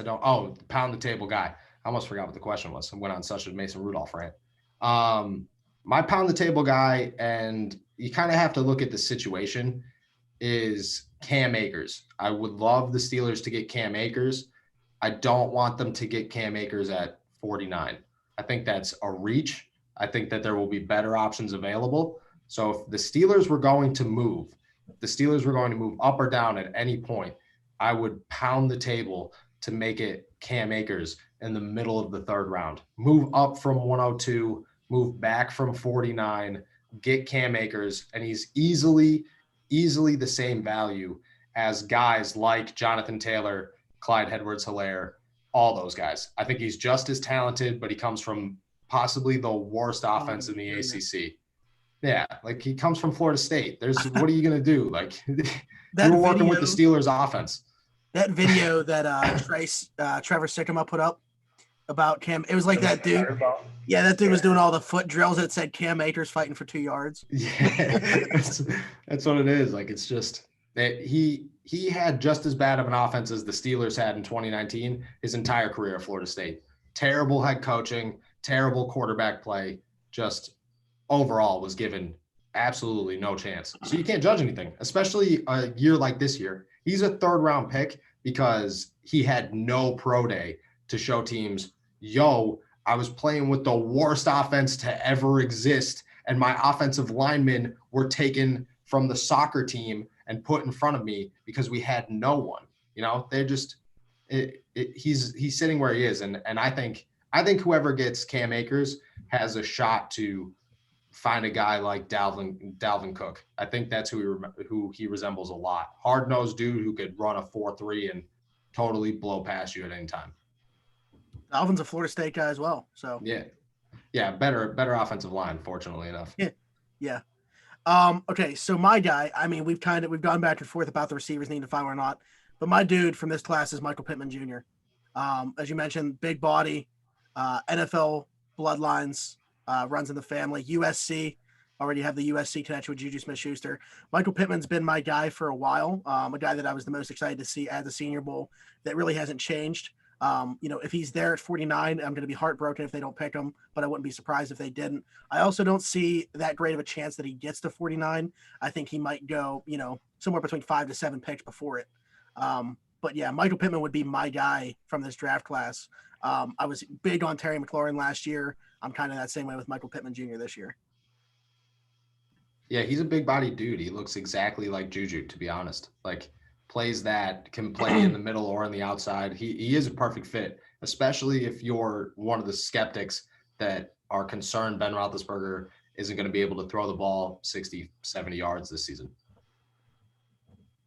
pound the table guy. I almost forgot what the question was. I went on such a Mason Rudolph rant. My pound the table guy, and you kind of have to look at the situation, is Cam Akers. I would love the Steelers to get Cam Akers. I don't want them to get Cam Akers at 49. I think that's a reach. I think that there will be better options available. So if the Steelers were going to move up or down at any point, I would pound the table to make it Cam Akers in the middle of the 3rd round. Move up from 102, move back from 49, get Cam Akers, and he's easily the same value as guys like Jonathan Taylor, Clyde Edwards-Helaire, all those guys. I think he's just as talented, but he comes from possibly the worst offense in the ACC. Yeah, like he comes from Florida State. What are you going to do? Like, you're working with the Steelers offense. That video that Trevor Sikkema put up about Cam, it was like that dude. Yeah, that dude was doing all the foot drills that said Cam Akers fighting for 2 yards. Yeah, that's what it is. Like, it's just that he had just as bad of an offense as the Steelers had in 2019 his entire career at Florida State. Terrible head coaching, terrible quarterback play, just overall was given absolutely no chance. So you can't judge anything, especially a year like this year. He's a 3rd round pick because he had no pro day to show teams, I was playing with the worst offense to ever exist, and my offensive linemen were taken from the soccer team and put in front of me because we had no one. You know, they're just he's sitting where he is, and I think whoever gets Cam Akers has a shot to find a guy like Dalvin Cook. I think that's who he resembles a lot. Hard-nosed dude who could run a 4.3 and totally blow past you at any time. Dalvin's a Florida State guy as well. So yeah, better offensive line, fortunately enough. Yeah. Okay, so my guy, I mean, we've gone back and forth about the receivers needing to find or not, but my dude from this class is Michael Pittman Jr. As you mentioned, big body, NFL bloodlines. runs in the family. USC, already have the USC connection with Juju Smith-Schuster. Michael Pittman's been my guy for a while, a guy that I was the most excited to see at the Senior Bowl. That really hasn't changed. If he's there at 49, I'm going to be heartbroken if they don't pick him, but I wouldn't be surprised if they didn't. I also don't see that great of a chance that he gets to 49. I think he might go, somewhere between 5 to 7 picks before it. But yeah, Michael Pittman would be my guy from this draft class. I was big on Terry McLaurin last year. I'm kind of that same way with Michael Pittman Jr. this year. Yeah, he's a big body dude. He looks exactly like Juju, to be honest. Like, plays that can play in the middle or on the outside. He is a perfect fit, especially if you're one of the skeptics that are concerned Ben Roethlisberger isn't going to be able to throw the ball 60, 70 yards this season.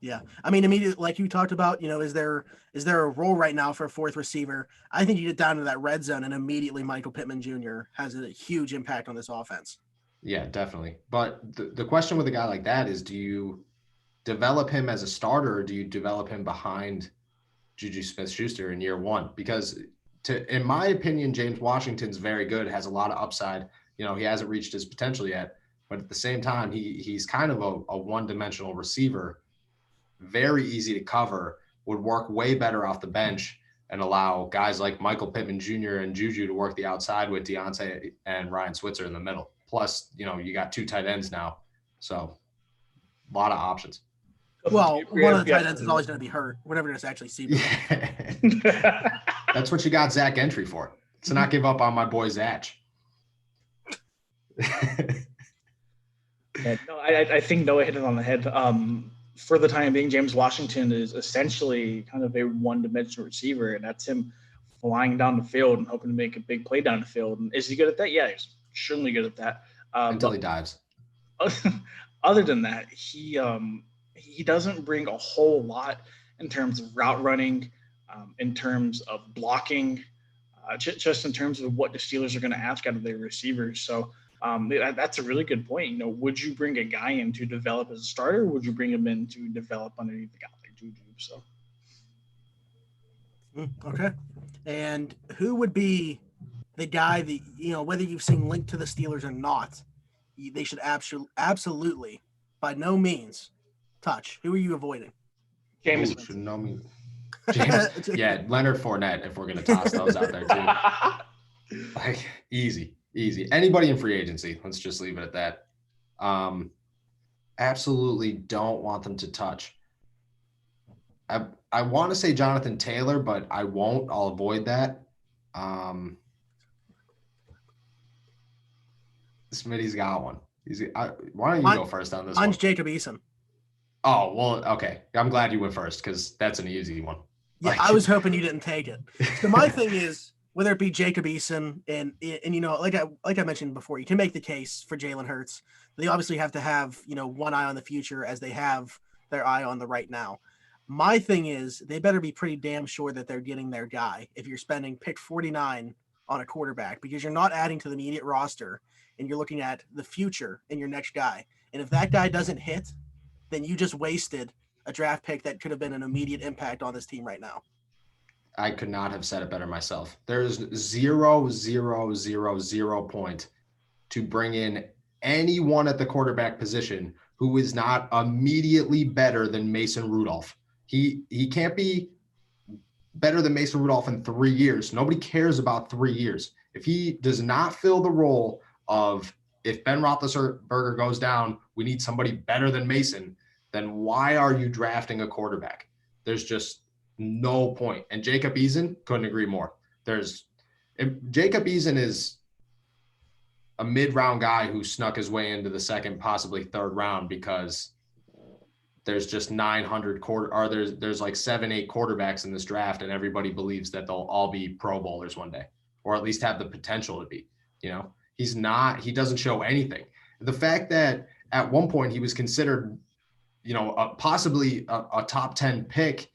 Yeah. I mean, immediately, like you talked about, is there a role right now for a fourth receiver? I think you get down to that red zone and immediately Michael Pittman Jr. has a huge impact on this offense. Yeah, definitely. But the question with a guy like that is, do you develop him as a starter or do you develop him behind Juju Smith-Schuster in year one? Because in my opinion, James Washington's very good, has a lot of upside. He hasn't reached his potential yet, but at the same time, he's kind of a one-dimensional receiver, very easy to cover, would work way better off the bench and allow guys like Michael Pittman Jr. and Juju to work the outside with Deontay and Ryan Switzer in the middle. Plus, you got 2 tight ends now. So a lot of options. Well, one of the tight ends is always going to be hurt. We're never going to actually see them. That's what you got Zach Gentry for. To not give up on my boy Zach. I think Noah hit it on the head. For the time being, James Washington is essentially kind of a one-dimensional receiver, and that's him flying down the field and hoping to make a big play down the field. And is he good at that? Yeah, he's extremely good at that. Until he dives. Other than that, he doesn't bring a whole lot in terms of route running, in terms of blocking, just in terms of what the Steelers are going to ask out of their receivers. So that's a really good point. Would you bring a guy in to develop as a starter? Or would you bring him in to develop underneath the guy like Juju? So. Okay. And who would be the guy that, whether you've seen linked to the Steelers or not, they should absolutely, by no means, touch? Who are you avoiding? James. James. Yeah, Leonard Fournette, if we're going to toss those out there too. Like, easy. Anybody in free agency, let's just leave it at that. Absolutely don't want them to touch. I want to say Jonathan Taylor, but I won't. I'll avoid that. Smitty's got one. Why don't you go first on this one? Mine's Jacob Eason. Oh, well, okay. I'm glad you went first because that's an easy one. Yeah, I was hoping you didn't take it. So my thing is, whether it be Jacob Eason and like I mentioned before, you can make the case for Jalen Hurts. They obviously have to have, one eye on the future as they have their eye on the right now. My thing is they better be pretty damn sure that they're getting their guy if you're spending pick 49 on a quarterback, because you're not adding to the immediate roster and you're looking at the future in your next guy. And if that guy doesn't hit, then you just wasted a draft pick that could have been an immediate impact on this team right now. I could not have said it better myself. There's 0.000 point to bring in anyone at the quarterback position who is not immediately better than Mason Rudolph. He can't be better than Mason Rudolph in 3 years. Nobody cares about 3 years. If he does not fill the role of, if Ben Roethlisberger goes down, we need somebody better than Mason, then why are you drafting a quarterback? There's just no point. And Jacob Eason, couldn't agree more. Jacob Eason is a mid-round guy who snuck his way into the second, possibly third round, because there's just 900 there's like 7-8 quarterbacks in this draft, and everybody believes that they'll all be Pro Bowlers one day, or at least have the potential to be. He's not. He doesn't show anything. The fact that at one point he was considered, possibly a top 10 pick,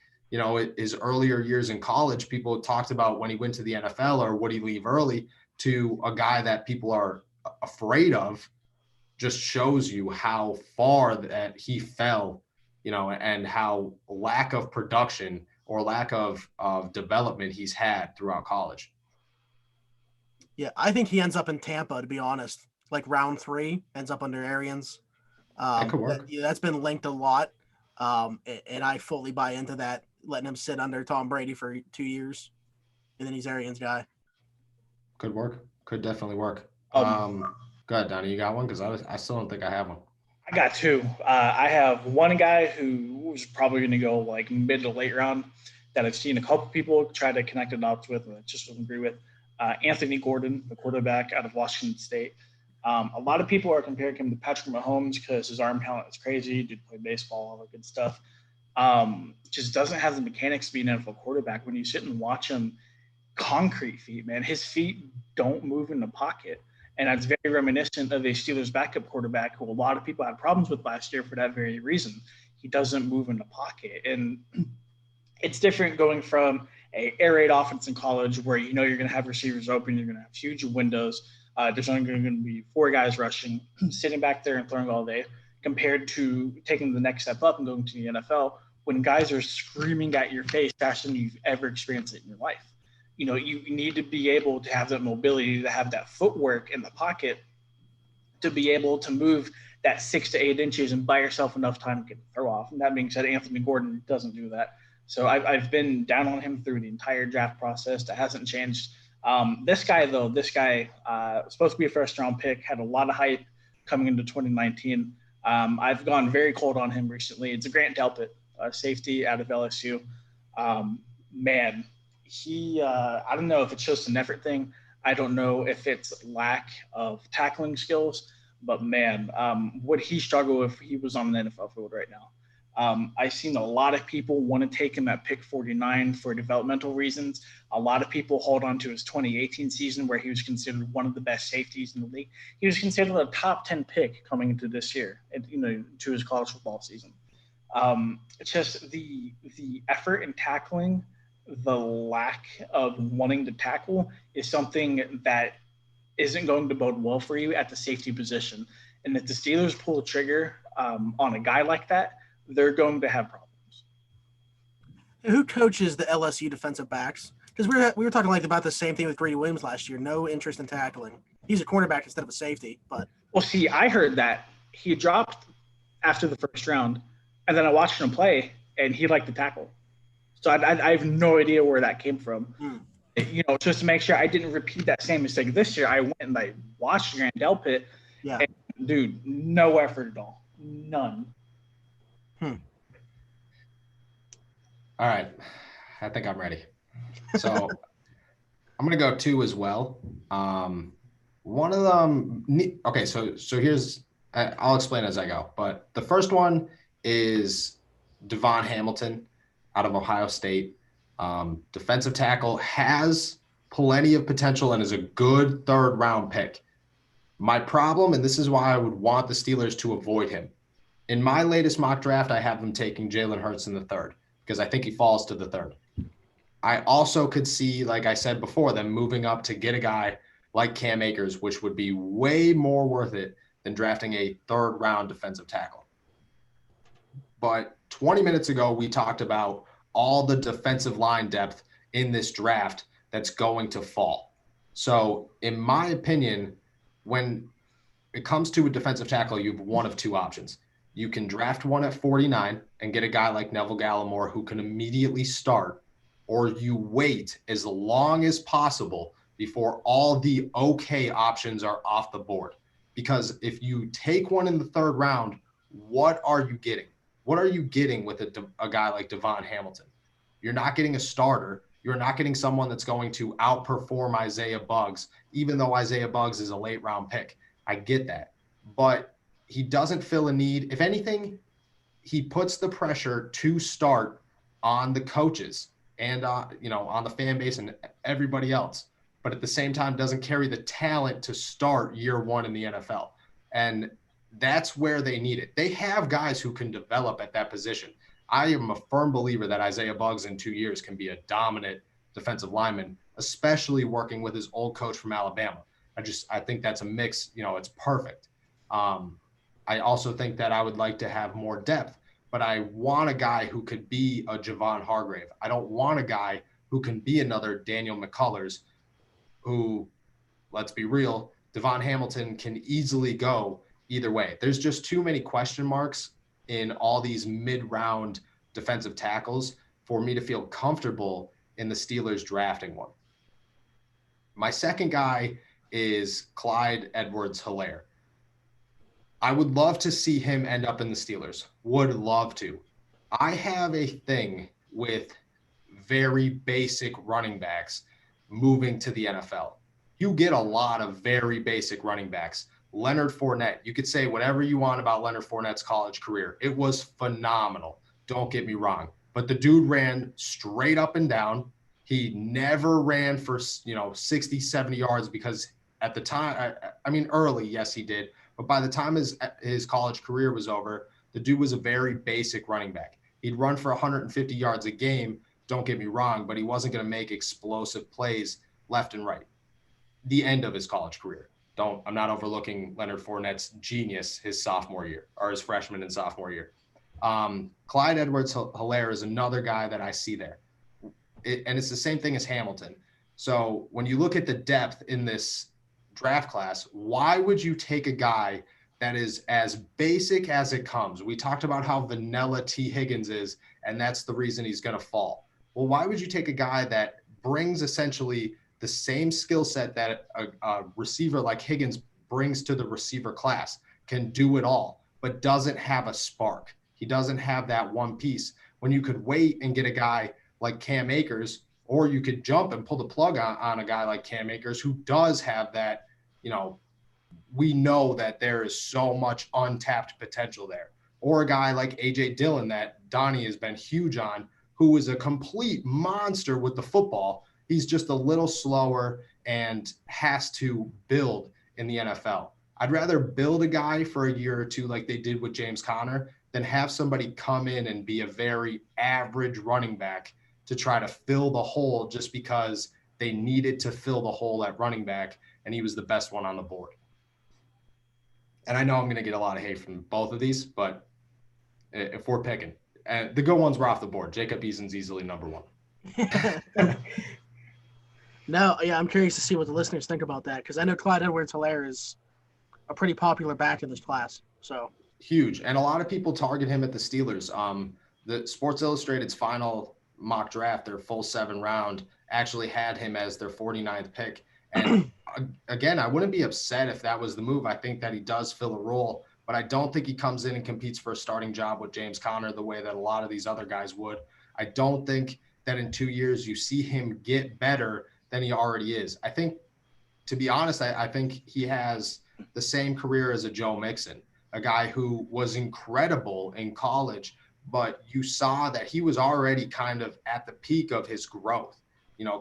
his earlier years in college, people talked about when he went to the NFL or would he leave early, to a guy that people are afraid of, just shows you how far that he fell, and how lack of production or lack of development he's had throughout college. Yeah, I think he ends up in Tampa, to be honest. Like round 3, ends up under Arians. That could work. That's been linked a lot. And I fully buy into that, letting him sit under Tom Brady for 2 years. And then he's Arians' guy. Could work. Could definitely work. Um, Go ahead, Donnie. You got one? Because I still don't think I have one. I got two. I have one guy who was probably going to go like mid to late round that I've seen a couple people try to connect the dots with, and I just don't agree with. Anthony Gordon, the quarterback out of Washington State. A lot of people are comparing him to Patrick Mahomes because his arm talent is crazy. Dude played baseball, all that good stuff. Just doesn't have the mechanics to be an NFL quarterback. When you sit and watch him, concrete feet, man. His feet don't move in the pocket. And that's very reminiscent of a Steelers backup quarterback who a lot of people had problems with last year for that very reason. He doesn't move in the pocket. And it's different going from a air raid offense in college where you know you're going to have receivers open, you're going to have huge windows. There's only going to be 4 guys rushing, sitting back there and throwing all day, compared to taking the next step up and going to the NFL when guys are screaming at your face faster than you've ever experienced it in your life. You know, you need to be able to have that mobility, to have that footwork in the pocket to be able to move that 6 to 8 inches and buy yourself enough time to get the throw off. And that being said, Anthony Gordon doesn't do that. So I've been down on him through the entire draft process. That hasn't changed. This guy was supposed to be a first-round pick, had a lot of hype coming into 2019. I've gone very cold on him recently. It's a Grant Delpit, safety out of LSU. Man, I don't know if it's just an effort thing. I don't know if it's lack of tackling skills, but man, would he struggle if he was on an NFL field right now? I've seen a lot of people want to take him at pick 49 for developmental reasons. A lot of people hold on to his 2018 season where he was considered one of the best safeties in the league. He was considered a top 10 pick coming into this year, to his college football season. It's just the effort in tackling, the lack of wanting to tackle is something that isn't going to bode well for you at the safety position. And if the Steelers pull the trigger on a guy like that, they're going to have problems. Who coaches the LSU defensive backs? Because we were talking like about the same thing with Greedy Williams last year. No interest in tackling. He's a cornerback instead of a safety. But well, see, I heard that he dropped after the first round, and then I watched him play, and he liked to tackle. So I have no idea where that came from. Just to make sure I didn't repeat that same mistake this year, I went and I watched Grant Delpit. Yeah. And, dude, no effort at all. None. All right. I think I'm ready. So I'm going to go 2 as well. One of them – okay, so here's – I'll explain as I go. But the first one is Devon Hamilton out of Ohio State. Defensive tackle, has plenty of potential and is a good 3rd-round pick. My problem, and this is why I would want the Steelers to avoid him. In my latest mock draft, I have them taking Jalen Hurts in the 3rd because I think he falls to the 3rd. I also could see, like I said before, them moving up to get a guy like Cam Akers, which would be way more worth it than drafting a 3rd-round defensive tackle. But 20 minutes ago, we talked about all the defensive line depth in this draft that's going to fall. So in my opinion, when it comes to a defensive tackle, you have one of 2 options. You can draft one at 49 and get a guy like Neville Gallimore who can immediately start, or you wait as long as possible before all the okay options are off the board. Because if you take one in the 3rd round, what are you getting? What are you getting with a guy like Devon Hamilton? You're not getting a starter. You're not getting someone that's going to outperform Isaiah Buggs, even though Isaiah Buggs is a late-round pick. I get that. But he doesn't fill a need. If anything, he puts the pressure to start on the coaches and on the fan base and everybody else. But at the same time, doesn't carry the talent to start year 1 in the NFL. And that's where they need it. They have guys who can develop at that position. I am a firm believer that Isaiah Buggs in 2 years can be a dominant defensive lineman, especially working with his old coach from Alabama. I think that's a mix. It's perfect. I also think that I would like to have more depth, but I want a guy who could be a Javon Hargrave. I don't want a guy who can be another Daniel McCullers who let's be real, Devon Hamilton can easily go either way. There's just too many question marks in all these mid-round defensive tackles for me to feel comfortable in the Steelers drafting one. My second guy is Clyde Edwards-Helaire. I would love to see him end up in the Steelers. Would love to. I have a thing with very basic running backs moving to the NFL. You get a lot of very basic running backs. Leonard Fournette, you could say whatever you want about Leonard Fournette's college career. It was phenomenal. Don't get me wrong. But the dude ran straight up and down. He never ran for, 60, 70 yards because at the time, early, yes, he did. But by the time his college career was over, the dude was a very basic running back. He'd run for 150 yards a game, don't get me wrong, but he wasn't going to make explosive plays left and right. The end of his college career. I'm not overlooking Leonard Fournette's genius his sophomore year or his freshman and sophomore year. Clyde Edwards-Helaire is another guy that I see there. And it's the same thing as Hamilton. So when you look at the depth in this draft class, why would you take a guy that is as basic as it comes? We talked about how vanilla T. Higgins is, and that's the reason he's going to fall. Well, why would you take a guy that brings essentially the same skill set that a receiver like Higgins brings to the receiver class, can do it all, but doesn't have a spark? He doesn't have that one piece. When you could wait and get a guy like Cam Akers, or you could jump and pull the plug on a guy like Cam Akers who does have that, we know that there is so much untapped potential there. Or a guy like A.J. Dillon that Donnie has been huge on, who is a complete monster with the football. He's just a little slower and has to build in the NFL. I'd rather build a guy for a year or two like they did with James Conner than have somebody come in and be a very average running back to try to fill the hole just because they needed to fill the hole at running back and he was the best one on the board. And I know I'm going to get a lot of hate from both of these, but if we're picking, the good ones were off the board. Jacob Eason's easily number one. No, yeah, I'm curious to see what the listeners think about that because I know Clyde Edwards-Helaire is a pretty popular back in this class. So huge, and a lot of people target him at the Steelers. The Sports Illustrated's final mock draft, their full 7 round, actually had him as their 49th pick. And again, I wouldn't be upset if that was the move. I think that he does fill a role, but I don't think he comes in and competes for a starting job with James Conner the way that a lot of these other guys would. I don't think that in 2 years you see him get better than he already is. I think, to be honest, I think he has the same career as a Joe Mixon, a guy who was incredible in college, but you saw that he was already kind of at the peak of his growth.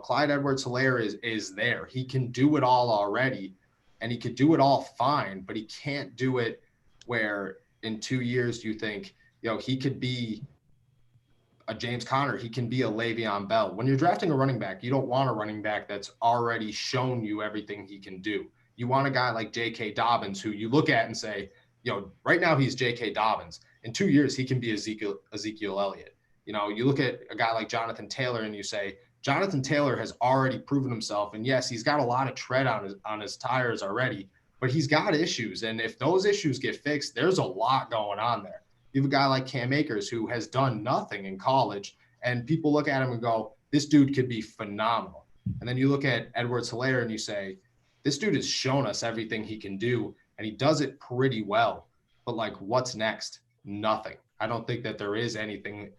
Clyde Edwards-Helaire is there. He can do it all already, and he could do it all fine, but he can't do it where in 2 years you think, he could be a James Conner, he can be a Le'Veon Bell. When you're drafting a running back, you don't want a running back that's already shown you everything he can do. You want a guy like J.K. Dobbins, who you look at and say, right now he's J.K. Dobbins. In 2 years, he can be Ezekiel Elliott. You look at a guy like Jonathan Taylor and you say, Jonathan Taylor has already proven himself. And yes, he's got a lot of tread on his tires already, but he's got issues. And if those issues get fixed, there's a lot going on there. You have a guy like Cam Akers who has done nothing in college, and people look at him and go, this dude could be phenomenal. And then you look at Edwards-Helaire and you say, this dude has shown us everything he can do, and he does it pretty well. But what's next? Nothing. I don't think that there is anything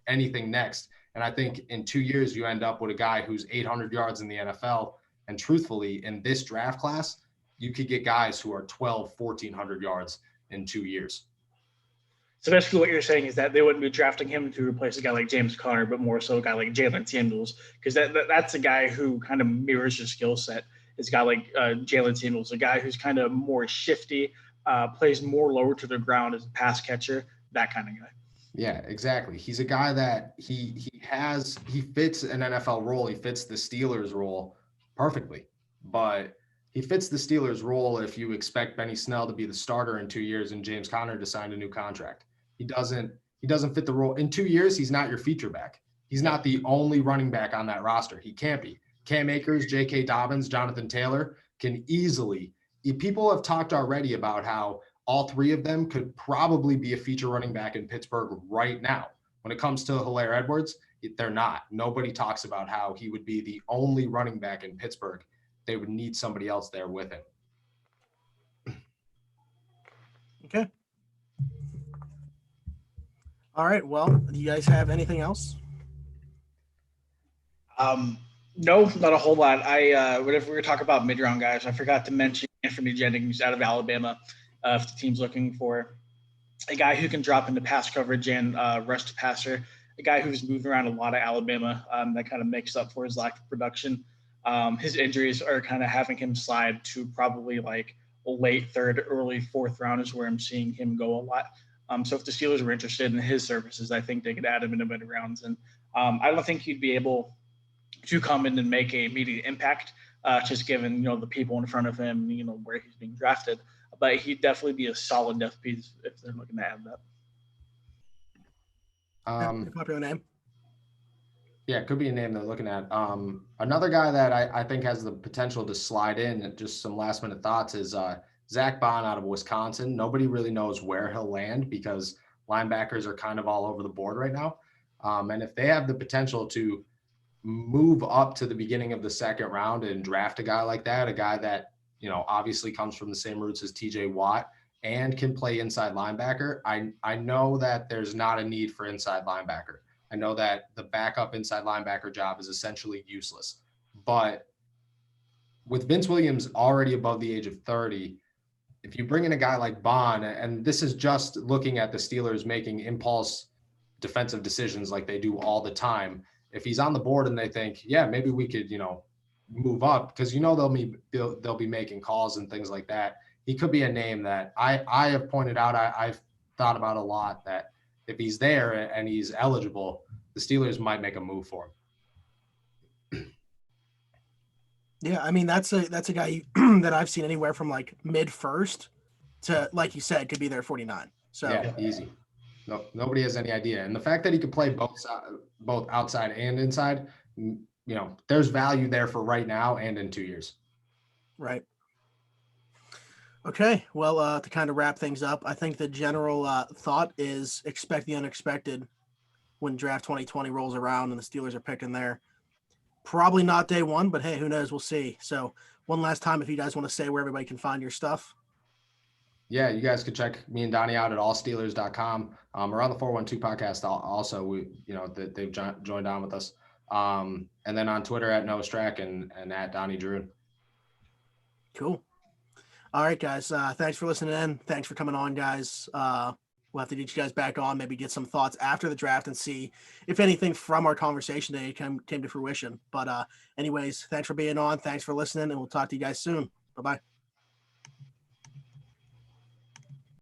next. And I think in 2 years, you end up with a guy who's 800 yards in the NFL. And truthfully, in this draft class, you could get guys who are 1,400 yards in 2 years. So basically what you're saying is that they wouldn't be drafting him to replace a guy like James Conner, but more so a guy like Jalen Samuels, because that's a guy who kind of mirrors your skill set. Is a guy like Jalen Samuels, a guy who's kind of more shifty, plays more lower to the ground as a pass catcher, that kind of guy. Yeah, exactly. He's a guy that he fits an NFL role. He fits the Steelers role perfectly, but he fits the Steelers role if you expect Benny Snell to be the starter in 2 years and James Conner to sign a new contract. He doesn't fit the role. In 2 years, he's not your feature back. He's not the only running back on that roster. He can't be. Cam Akers, J.K. Dobbins, Jonathan Taylor can easily. People have talked already about how all three of them could probably be a feature running back in Pittsburgh right now. When it comes to Hilaire Edwards, they're not. Nobody talks about how he would be the only running back in Pittsburgh. They would need somebody else there with him. Okay. All right. Well, do you guys have anything else? No, not a whole lot. Whatever we were talking about mid-round guys, I forgot to mention Anthony Jennings out of Alabama. If the team's looking for a guy who can drop into pass coverage and rush to passer, a guy who's moved around a lot at Alabama, that kind of makes up for his lack of production. His injuries are kind of having him slide to probably like a late third, early fourth round is where I'm seeing him go a lot. So if the Steelers were interested in his services, I think they could add him in the mid rounds. And I don't think he'd be able to come in and make an immediate impact, just given, the people in front of him, where he's being drafted. But he'd definitely be a solid depth piece if they're looking to add that. Popular name. Yeah, it could be a name they're looking at. Another guy that I think has the potential to slide in, just some last minute thoughts, is Zach Bond out of Wisconsin. Nobody really knows where he'll land because linebackers are kind of all over the board right now. And if they have the potential to move up to the beginning of the second round and draft a guy like that, a guy that, obviously comes from the same roots as TJ Watt and can play inside linebacker, I know that there's not a need for inside linebacker. I know that the backup inside linebacker job is essentially useless. But with Vince Williams already above the age of 30, if you bring in a guy like Bond, and this is just looking at the Steelers making impulse defensive decisions like they do all the time, if he's on the board and they think, yeah, maybe we could, move up, because they'll be making calls and things like that. He could be a name that I have pointed out. I've thought about a lot that if he's there and he's eligible, the Steelers might make a move for him. Yeah, I mean that's a guy that I've seen anywhere from like mid first to, like you said, could be there 49. So yeah, easy. No, nobody has any idea. And the fact that he could play both outside and inside, there's value there for right now and in 2 years. Right. Okay. Well, to kind of wrap things up, I think the general thought is expect the unexpected when draft 2020 rolls around and the Steelers are picking there. Probably not day one, but hey, who knows? We'll see. So one last time, if you guys want to say where everybody can find your stuff. Yeah, you guys could check me and Donnie out at allsteelers.com. We're on the 412 podcast also. They've joined on with us. And then on Twitter at Noah Strack and at Donnie Drew. Cool. All right, guys. Thanks for listening in. Thanks for coming on, guys. We'll have to get you guys back on, maybe get some thoughts after the draft and see if anything from our conversation today came to fruition. But anyways, thanks for being on. Thanks for listening, and we'll talk to you guys soon. Bye-bye.